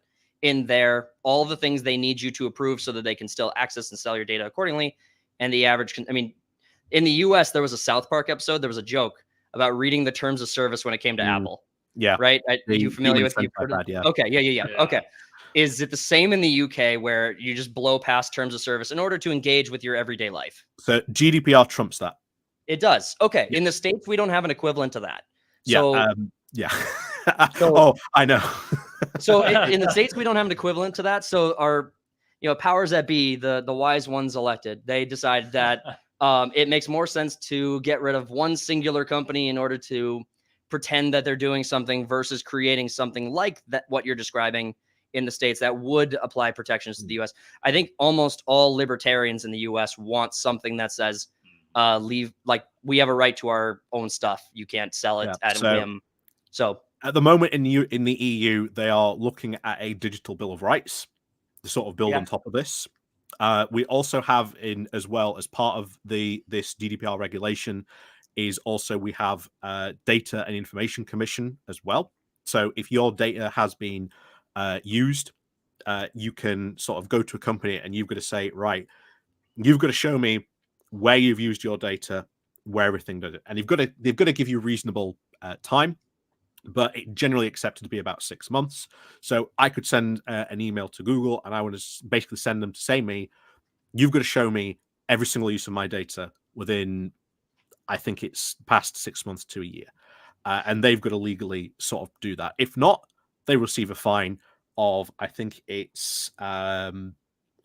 in there all the things they need you to approve so that they can still access and sell your data accordingly. And the average, in the US, there was a South Park episode. There was a joke about reading the terms of service when it came to Apple. Yeah. Right. Are you familiar with it? Yeah. Okay. Yeah. Okay. Is it the same in the UK where you just blow past terms of service in order to engage with your everyday life? So GDPR trumps that. It does. Okay. Yeah. In the States, we don't have an equivalent to that. So, I know. So in the States, we don't have an equivalent to that. So our, powers that be, the wise ones elected, they decide that it makes more sense to get rid of one singular company in order to pretend that they're doing something versus creating something like that, what you're describing in the States, that would apply protections to the US. I think almost all libertarians in the US want something that says, we have a right to our own stuff. You can't sell it at a whim. So At the moment in the EU, they are looking at a digital bill of rights to sort of build on top of this. We also have in as well as part of this GDPR regulation is also we have Data and Information Commission as well. So if your data has been used, you can sort of go to a company and you've got to say, right, you've got to show me where you've used your data, where everything does it, and they've got to give you reasonable time. But it generally accepted to be about 6 months. So I could send an email to Google and I would basically send them to say you've got to show me every single use of my data within, I think it's past 6 months to a year. And they've got to legally sort of do that. If not, they receive a fine of, I think it's, can't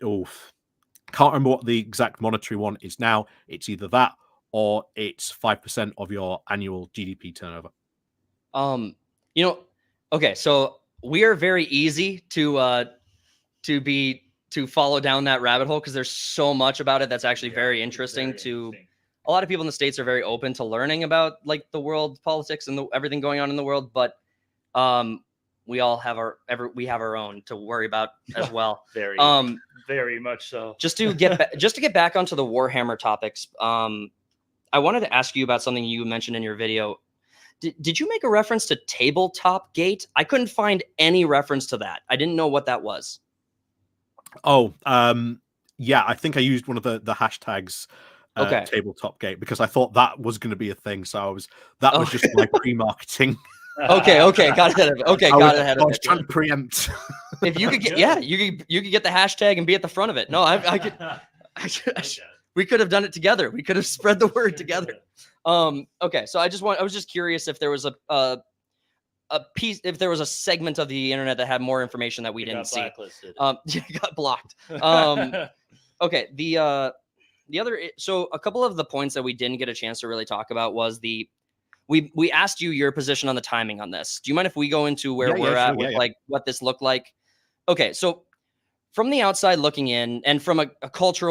remember what the exact monetary one is now. It's either that or it's 5% of your annual GDP turnover. Okay, so we are very easy to follow down that rabbit hole because there's so much about it that's actually very interesting to a lot of people in the States are very open to learning about like the world politics and everything going on in the world, but we all have our own to worry about as well. Very much so. Just to get back onto the Warhammer topics, I wanted to ask you about something you mentioned in your video. Did you make a reference to tabletop gate? I couldn't find any reference to that. I didn't know what that was. Oh, yeah, I think I used one of the hashtags tabletop gate because I thought that was going to be a thing. So that was just my pre-marketing. Okay, got ahead of it. Okay, got ahead of it. I was trying to preempt. If you could get, you could get the hashtag and be at the front of it. No, I could. We could have done it together. We could have spread the word together. Okay, so I was just curious if there was a piece, if there was a segment of the internet that had more information that we didn't see. You got blocked. Okay, the other, so a couple of the points that we didn't get a chance to really talk about was we asked you your position on the timing on this. Do you mind if we go into where we're at with like what this looked like? Okay, so from the outside looking in, and from a culture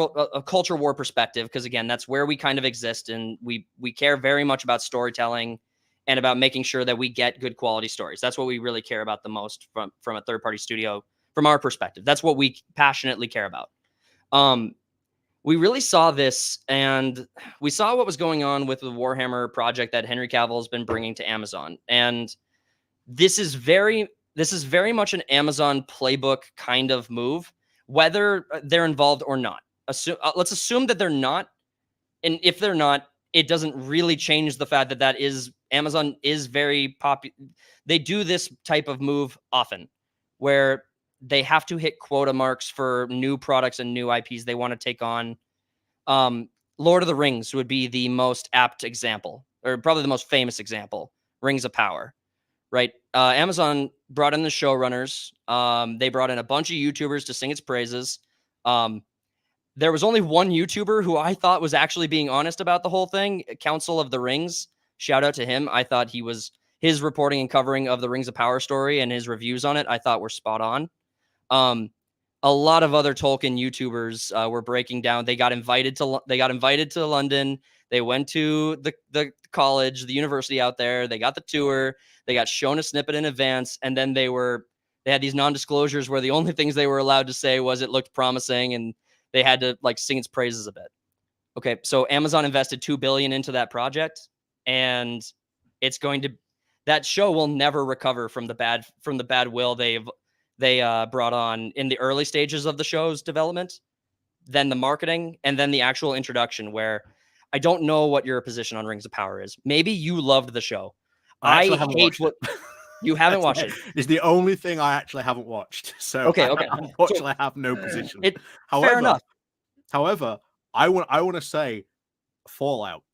war perspective, because again, that's where we kind of exist, and we care very much about storytelling and about making sure that we get good quality stories. That's what we really care about the most from a third party studio, from our perspective. That's what we passionately care about. We really saw this, and we saw what was going on with the Warhammer project that Henry Cavill has been bringing to Amazon, and this is very much an Amazon playbook kind of move, whether they're involved or not. Let's assume that they're not. And if they're not, it doesn't really change the fact that is Amazon is very popular. They do this type of move often where they have to hit quota marks for new products and new IPs they want to take on. Lord of the Rings would be the most apt example, or probably the most famous example, Rings of Power. Right. Amazon brought in the showrunners. They brought in a bunch of YouTubers to sing its praises. There was only one YouTuber who I thought was actually being honest about the whole thing. Council of the Rings. Shout out to him. I thought his reporting and covering of the Rings of Power story and his reviews on it, I thought were spot on. A lot of other Tolkien YouTubers were breaking down. They got invited to London. They went to the college, the university out there. They got the tour. They got shown a snippet in advance, and then they had these non-disclosures where the only things they were allowed to say was it looked promising, and they had to like sing its praises a bit. Okay, so Amazon invested $2 billion into that project, and that show will never recover from the bad will they brought on in the early stages of the show's development, then the marketing, and then the actual introduction, where I don't know what your position on Rings of Power is. Maybe you loved the show. I hate what you haven't watched it. It's the only thing I actually haven't watched. So okay. Unfortunately, I have no position. Fair enough. However, I want to say Fallout,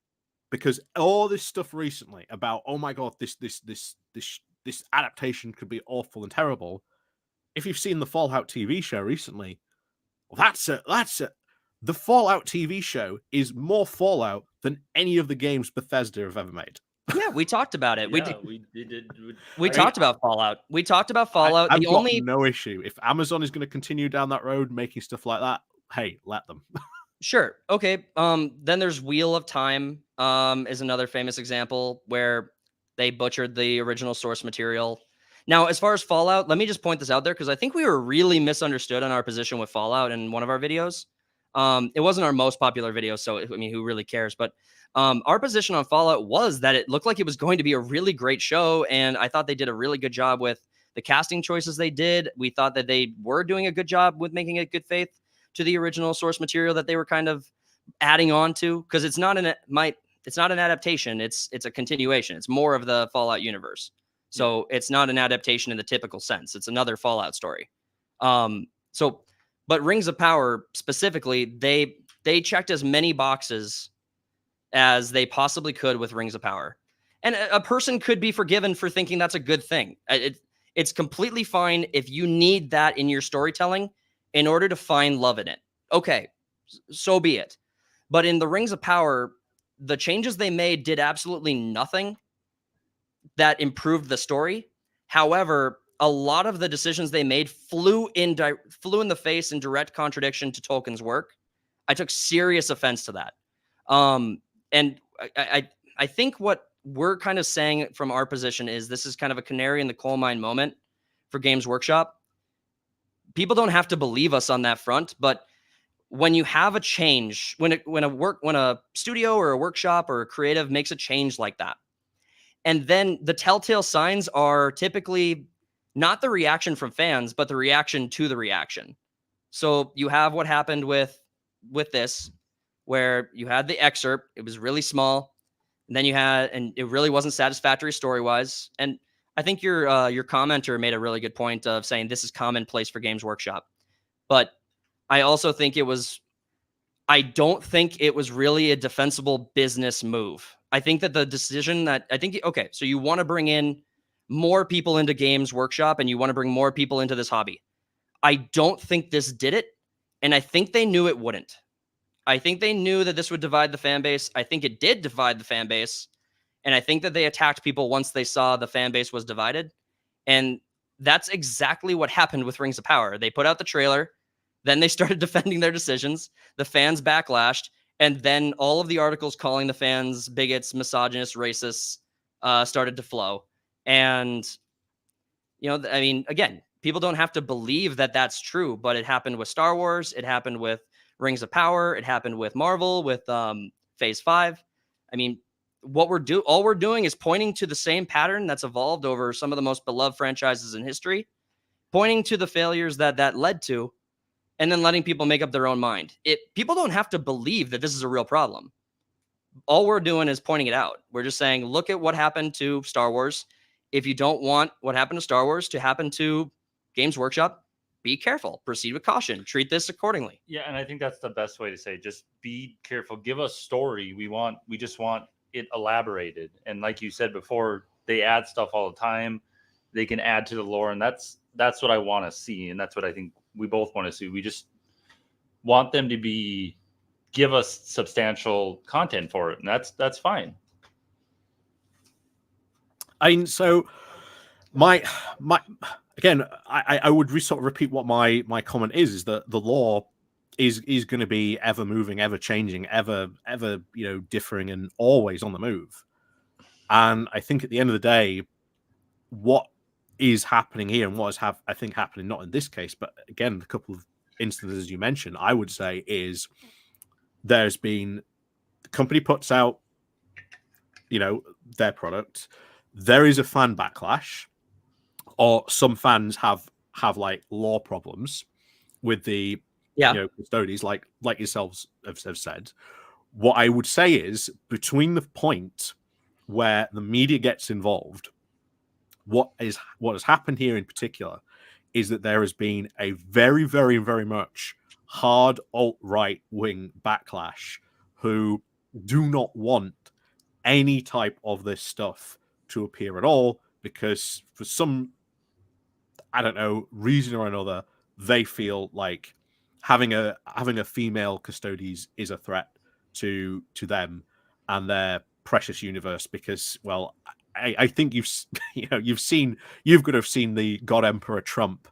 because all this stuff recently about, oh my god, this adaptation could be awful and terrible. If you've seen the Fallout TV show recently, well, that's it. The Fallout TV show is more Fallout than any of the games Bethesda have ever made. Yeah, we talked about it. Yeah, we talked about Fallout. We talked about Fallout. I've got no issue. If Amazon is going to continue down that road, making stuff like that, hey, let them. Sure. Okay. Then there's Wheel of Time is another famous example where They butchered the original source material. Now, as far as Fallout, let me just point this out there because I think we were really misunderstood on our position with Fallout in one of our videos. It wasn't our most popular video, so I mean, who really cares? But our position on Fallout was that it looked like it was going to be a really great show, and I thought they did a really good job with the casting choices they did. We thought that they were doing a good job with making it good faith to the original source material that they were kind of adding on to, because it's not an adaptation. It's a continuation. It's more of the Fallout universe. So it's not an adaptation in the typical sense. It's another Fallout story. But Rings of Power specifically, they checked as many boxes as they possibly could with Rings of Power. And a person could be forgiven for thinking that's a good thing. It's completely fine if you need that in your storytelling in order to find love in it. Okay, so be it. But in the Rings of Power, the changes they made did absolutely nothing that improved the story. However, a lot of the decisions they made flew in the face in direct contradiction to Tolkien's work. I took serious offense to that. And I think what we're kind of saying from our position is this is kind of a canary in the coal mine moment for Games Workshop. People don't have to believe us on that front, but when you have a change, when a studio or a workshop or a creative makes a change like that, and then the telltale signs are typically not the reaction from fans, but the reaction to the reaction. So you have what happened with this, where you had the excerpt. It was really small. And then and it really wasn't satisfactory story-wise. And I think your commenter made a really good point of saying this is commonplace for Games Workshop. But I also think I don't think it was really a defensible business move. I think that the decision okay, so you want to bring in more people into Games Workshop and you want to bring more people into this hobby. I don't think this did it. And I think they knew it wouldn't. I think they knew that this would divide the fan base. I think it did divide the fan base. And I think that they attacked people once they saw the fan base was divided. And that's exactly what happened with Rings of Power. They put out the trailer. Then they started defending their decisions. The fans backlashed. And then all of the articles calling the fans bigots, misogynists, racists started to flow. And, I mean, again, people don't have to believe that that's true, but it happened with Star Wars. It happened with Rings of Power. It happened with Marvel, with Phase 5. I mean, all we're doing is pointing to the same pattern that's evolved over some of the most beloved franchises in history, pointing to the failures that led to, and then letting people make up their own mind. People don't have to believe that this is a real problem. All we're doing is pointing it out. We're just saying, look at what happened to Star Wars. If you don't want what happened to Star Wars to happen to Games Workshop, be careful. Proceed with caution. Treat this accordingly. Yeah, and I think that's the best way to say, just be careful. Give us story. We just want it elaborated. And like you said before, they add stuff all the time. They can add to the lore, and that's what I want to see, and that's what I think we both want to see. We just want them to give us substantial content for it, and that's fine. So again, I would sort of repeat what my comment is that the lore is going to be ever moving, ever changing, ever differing, and always on the move. And I think at the end of the day, what is happening here and what is I think happening, not in this case, but again, a couple of instances you mentioned, I would say is there's been the company puts out, their product. There is a fan backlash, or some fans have like lore problems with the custodies, like yourselves have said. What I would say is between the point where the media gets involved, what has happened here in particular is that there has been a very, very, very much hard alt-right wing backlash who do not want any type of this stuff to appear at all, because for some, I don't know, reason or another, they feel like having a female custodies is a threat to them and their precious universe. Because, well, I think you've got to have seen the God Emperor Trump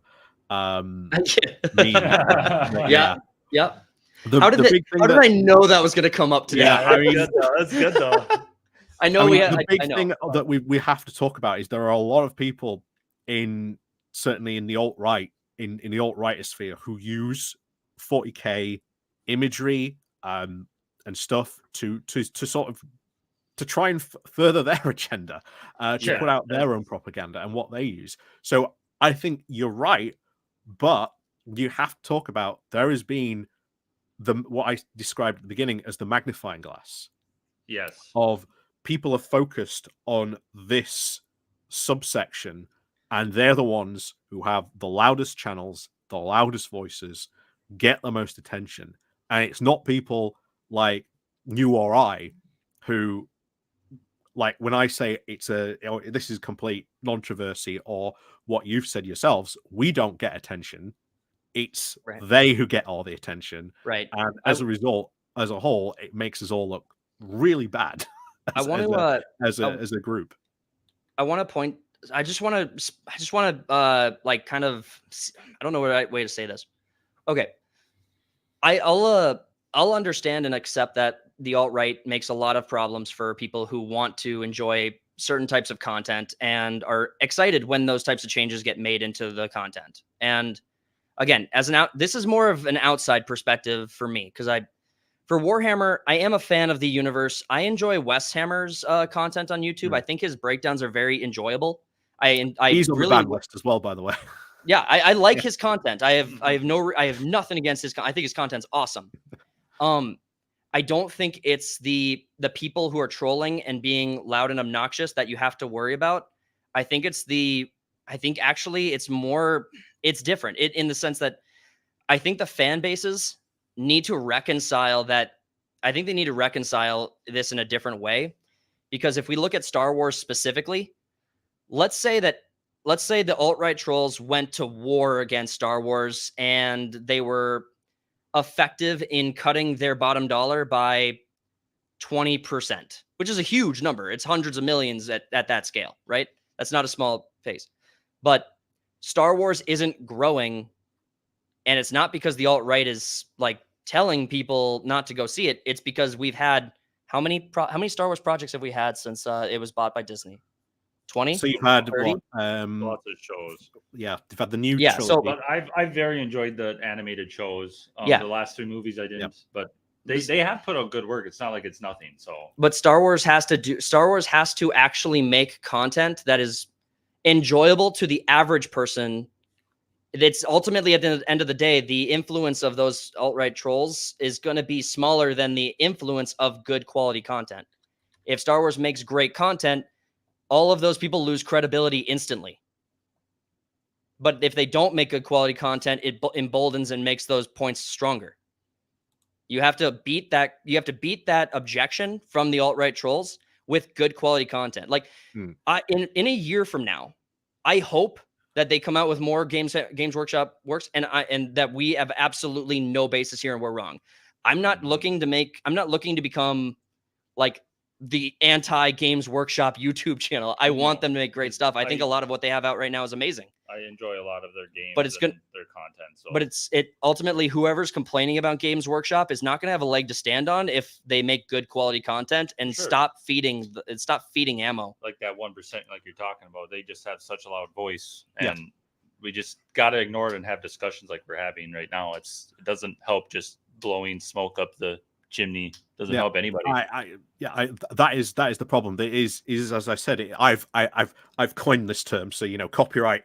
meme. Yeah. How did I know that was going to come up today? Yeah, I mean, that's good though. I know the big I know. thing that we have to talk about is there are a lot of people certainly in the alt-right, in the alt-right sphere, who use 40k imagery and stuff to sort of to try and further their agenda, to put out their own propaganda and what they use. So I think you're right, but you have to talk about there has been what I described at the beginning as the magnifying glass. Yes. Of people are focused on this subsection, and they're the ones who have the loudest channels, the loudest voices, get the most attention. And it's not people like you or I who, like, when I say this is complete controversy, or what you've said yourselves, we don't get attention. It's they who get all the attention. Right. And as a result, as a whole, it makes us all look really bad as a group. I want to point. I just want to like kind of. I don't know the right way to say this. Okay, I'll understand and accept that the alt-right makes a lot of problems for people who want to enjoy certain types of content and are excited when those types of changes get made into the content. And again, this is more of an outside perspective for me, because for Warhammer, I am a fan of the universe. I enjoy Westhammer's content on YouTube. I think his breakdowns are very enjoyable. He's on the ban list as well, by the way. Yeah, I like his content. I have nothing against his. I think his content's awesome. I don't think it's the people who are trolling and being loud and obnoxious that you have to worry about. I think actually it's different in the sense that I think the fan bases need to reconcile that. I think they need to reconcile this in a different way, because if we look at Star Wars specifically, let's say the alt-right trolls went to war against Star Wars and they were effective in cutting their bottom dollar by 20%, which is a huge number. It's hundreds of millions at that scale, right? That's not a small phase. But Star Wars isn't growing, and it's not because the alt-right is like telling people not to go see it. It's because we've had how many Star Wars projects have we had since it was bought by Disney? 20? So you've had 30? Lots of shows. Yeah, you've had the new trilogy. So, but I've very enjoyed the animated shows. The last 3 movies I didn't, but they have put out good work. It's not like it's nothing. So, but Star Wars has to actually make content that is enjoyable to the average person. It's ultimately, at the end of the day, the influence of those alt-right trolls is going to be smaller than the influence of good quality content. If Star Wars makes great content, all of those people lose credibility instantly. But if they don't make good quality content, it emboldens and makes those points stronger. You have to beat that. You have to beat that objection from the alt-right trolls with good quality content. Like in a year from now, I hope that they come out with more Games Workshop works, and that we have absolutely no basis here and we're wrong. I'm not looking to become like the anti-Games Workshop YouTube channel. I want them to make great stuff. I think a lot of what they have out right now is amazing. I enjoy a lot of their games, but it's good, their content. So. But it ultimately, whoever's complaining about Games Workshop is not going to have a leg to stand on if they make good quality content and stop feeding ammo. Like that 1%, like you're talking about, they just have such a loud voice, and we just got to ignore it and have discussions like we're having right now. It doesn't help just blowing smoke up the chimney. Doesn't help anybody. That is the problem. It is as I said, I've coined this term, so copyright.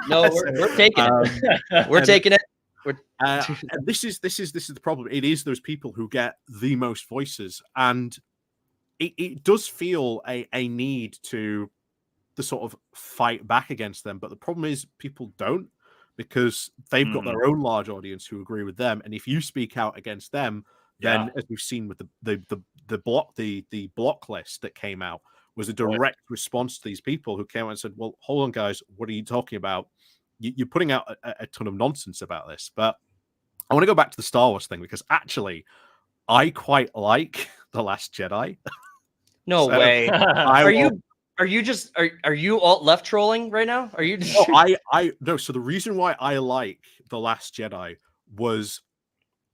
No, we're taking it. We're taking it. And this is the problem. It is those people who get the most voices, and it does feel a need to sort of fight back against them. But the problem is people don't, because they've got their own large audience who agree with them, and if you speak out against them, then as we've seen with the block list that came out, was a direct response to these people who came out and said, well, hold on guys, what are you talking about? You're putting out a ton of nonsense about this. But I want to go back to the Star Wars thing, because actually I quite like The Last Jedi. No way. Are you alt left trolling right now? Are you? No. So the reason why I like The Last Jedi was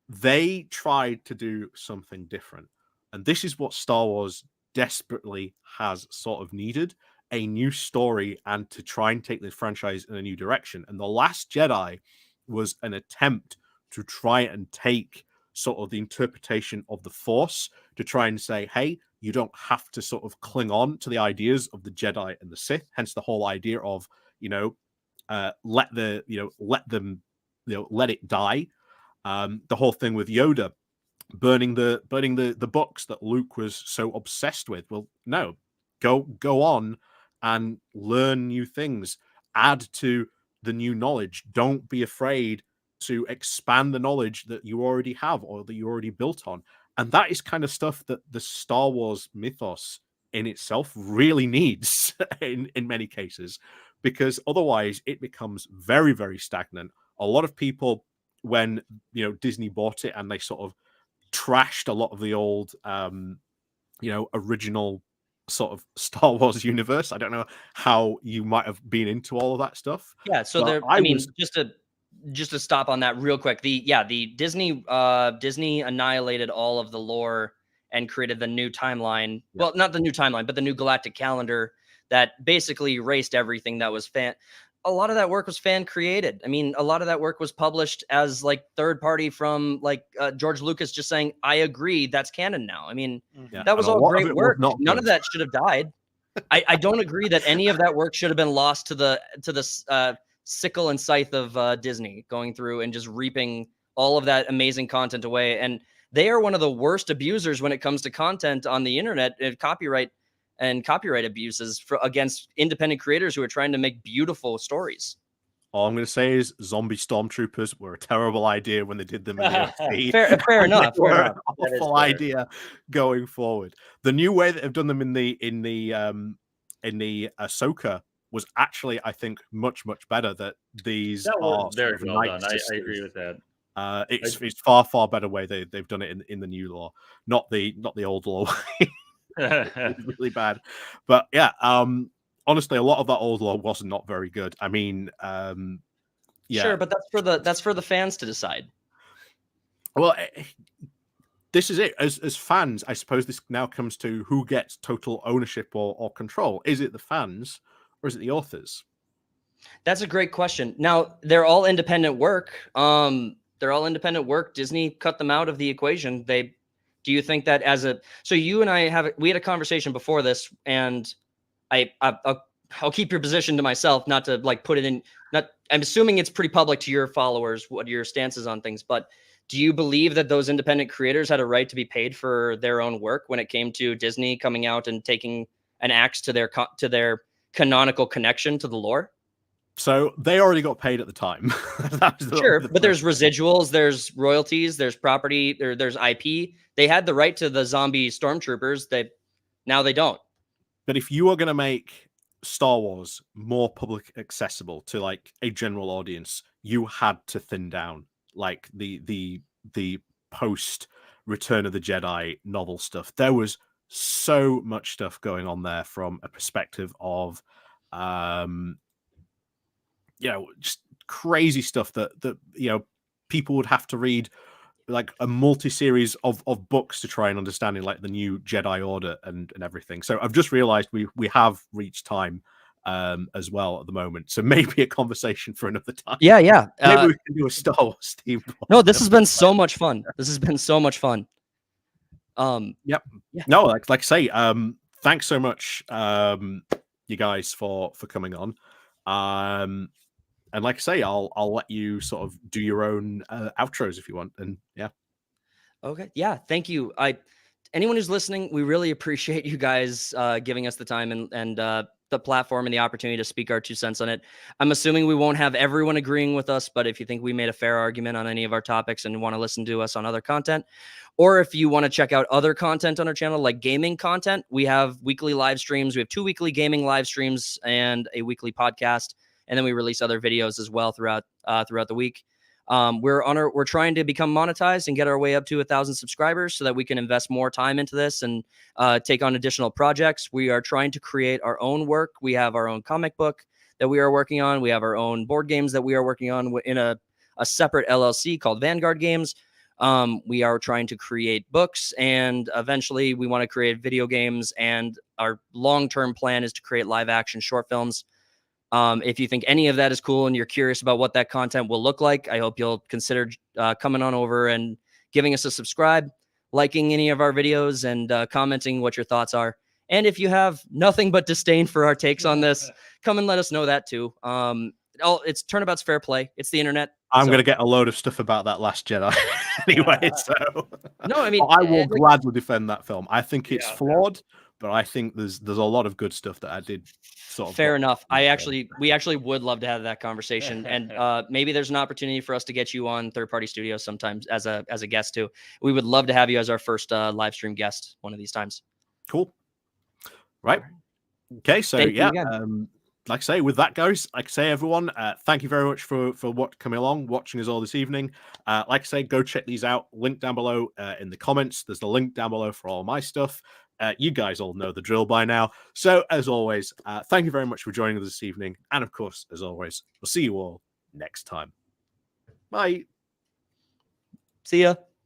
they tried to do something different, and this is what Star Wars desperately has sort of needed a new story and to try and take the franchise in a new direction. And The Last Jedi was an attempt to try and take sort of the interpretation of the Force to try and say, hey, you don't have to sort of cling on to the ideas of the Jedi and the Sith. Hence the whole idea of, let it die. The whole thing with Yoda burning the books that Luke was so obsessed with. Well, no, go on and learn new things, add to the new knowledge. Don't be afraid to expand the knowledge that you already have or that you already built on. And that is kind of stuff that the Star Wars mythos in itself really needs in many cases, because otherwise it becomes very, very stagnant. A lot of people, when Disney bought it and they sort of trashed a lot of the old original sort of Star Wars universe. I don't know how you might have been into all of that stuff. Yeah, so just to stop on that real quick. The Disney annihilated all of the lore and created the new timeline. Yeah. Well, not the new timeline, but the new galactic calendar that basically erased everything that was a lot of that work was fan created. I mean, a lot of that work was published as like third party from George Lucas just saying, I agree, that's canon now. I mean, that was all great work. None of that should have died. I don't agree that any of that work should have been lost to the sickle and scythe of Disney going through and just reaping all of that amazing content away. And they are one of the worst abusers when it comes to content on the internet and copyright abuses against independent creators who are trying to make beautiful stories. All I'm going to say is zombie stormtroopers were a terrible idea when they did them in the fair enough. An awful idea going forward. The new way that they've done them in the Ahsoka was actually, I think, much better. That these are very well done. I agree with that. It's far better way they've done it in the new law, not the old law. It's really bad, but yeah. Honestly, a lot of that old law was not very good. I mean, sure, but that's for the fans to decide. Well, this is it. As fans, I suppose this now comes to who gets total ownership or control. Is it the fans or is it the authors? That's a great question. Now, they're all independent work. Disney cut them out of the equation. Do you think that so you and I we had a conversation before this, and I'll keep your position to myself, not to put it in. I'm assuming it's pretty public to your followers what your stance is on things. But do you believe that those independent creators had a right to be paid for their own work when it came to Disney coming out and taking an axe to their canonical connection to the lore? So they already got paid at the time. Sure, but there's residuals, there's royalties, there's property, there's IP. They had the right to the zombie stormtroopers. Now they don't. But if you are going to make Star Wars more public accessible to a general audience, you had to thin down the post Return of the Jedi novel stuff. There was so much stuff going on there from a perspective of just crazy stuff that people would have to read a multi-series of books to try and understand in the new Jedi Order and everything. So I've just realized we have reached time as well at the moment. So maybe a conversation for another time. Yeah. Maybe we can do a Star Wars team. No, this has been so much fun. Yep. Yeah. No, like I say, thanks so much, you guys, for coming on. And like I say, I'll let you sort of do your own outros if you want. And yeah. Okay. Yeah. Thank you. Anyone who's listening, we really appreciate you guys giving us the time and the platform and the opportunity to speak our 2 cents on it. I'm assuming we won't have everyone agreeing with us, but if you think we made a fair argument on any of our topics and want to listen to us on other content, or if you want to check out other content on our channel, like gaming content, we have weekly live streams. We have 2 weekly gaming live streams and a weekly podcast. And then we release other videos as well throughout the week. We're trying to become monetized and get our way up to 1,000 subscribers so that we can invest more time into this and take on additional projects. We are trying to create our own work. We have our own comic book that we are working on. We have our own board games that we are working on in a separate LLC called Vanguard Games. We are trying to create books, and eventually we want to create video games. And our long-term plan is to create live-action short films. If you think any of that is cool and you're curious about what that content will look like, I hope you'll consider coming on over and giving us a subscribe, liking any of our videos, and commenting what your thoughts are. And if you have nothing but disdain for our takes on this, come and let us know that too. It's Turnabout's fair play. It's the internet. I'm going to get a load of stuff about that Last Jedi anyway. So no, I mean, I will gladly defend that film. I think it's flawed, but I think there's a lot of good stuff that I did. Sort of fair enough. We actually would love to have that conversation, and maybe there's an opportunity for us to get you on Third Party Studios sometimes as a guest too. We would love to have you as our first live stream guest one of these times. Cool. Right. Okay. So like I say, with that goes, like I say, everyone, thank you very much for coming along, watching us all this evening. Like I say, go check these out. Link down below in the comments. There's the link down below for all my stuff. You guys all know the drill by now. So as always, thank you very much for joining us this evening. And of course, as always, we'll see you all next time. Bye. See ya.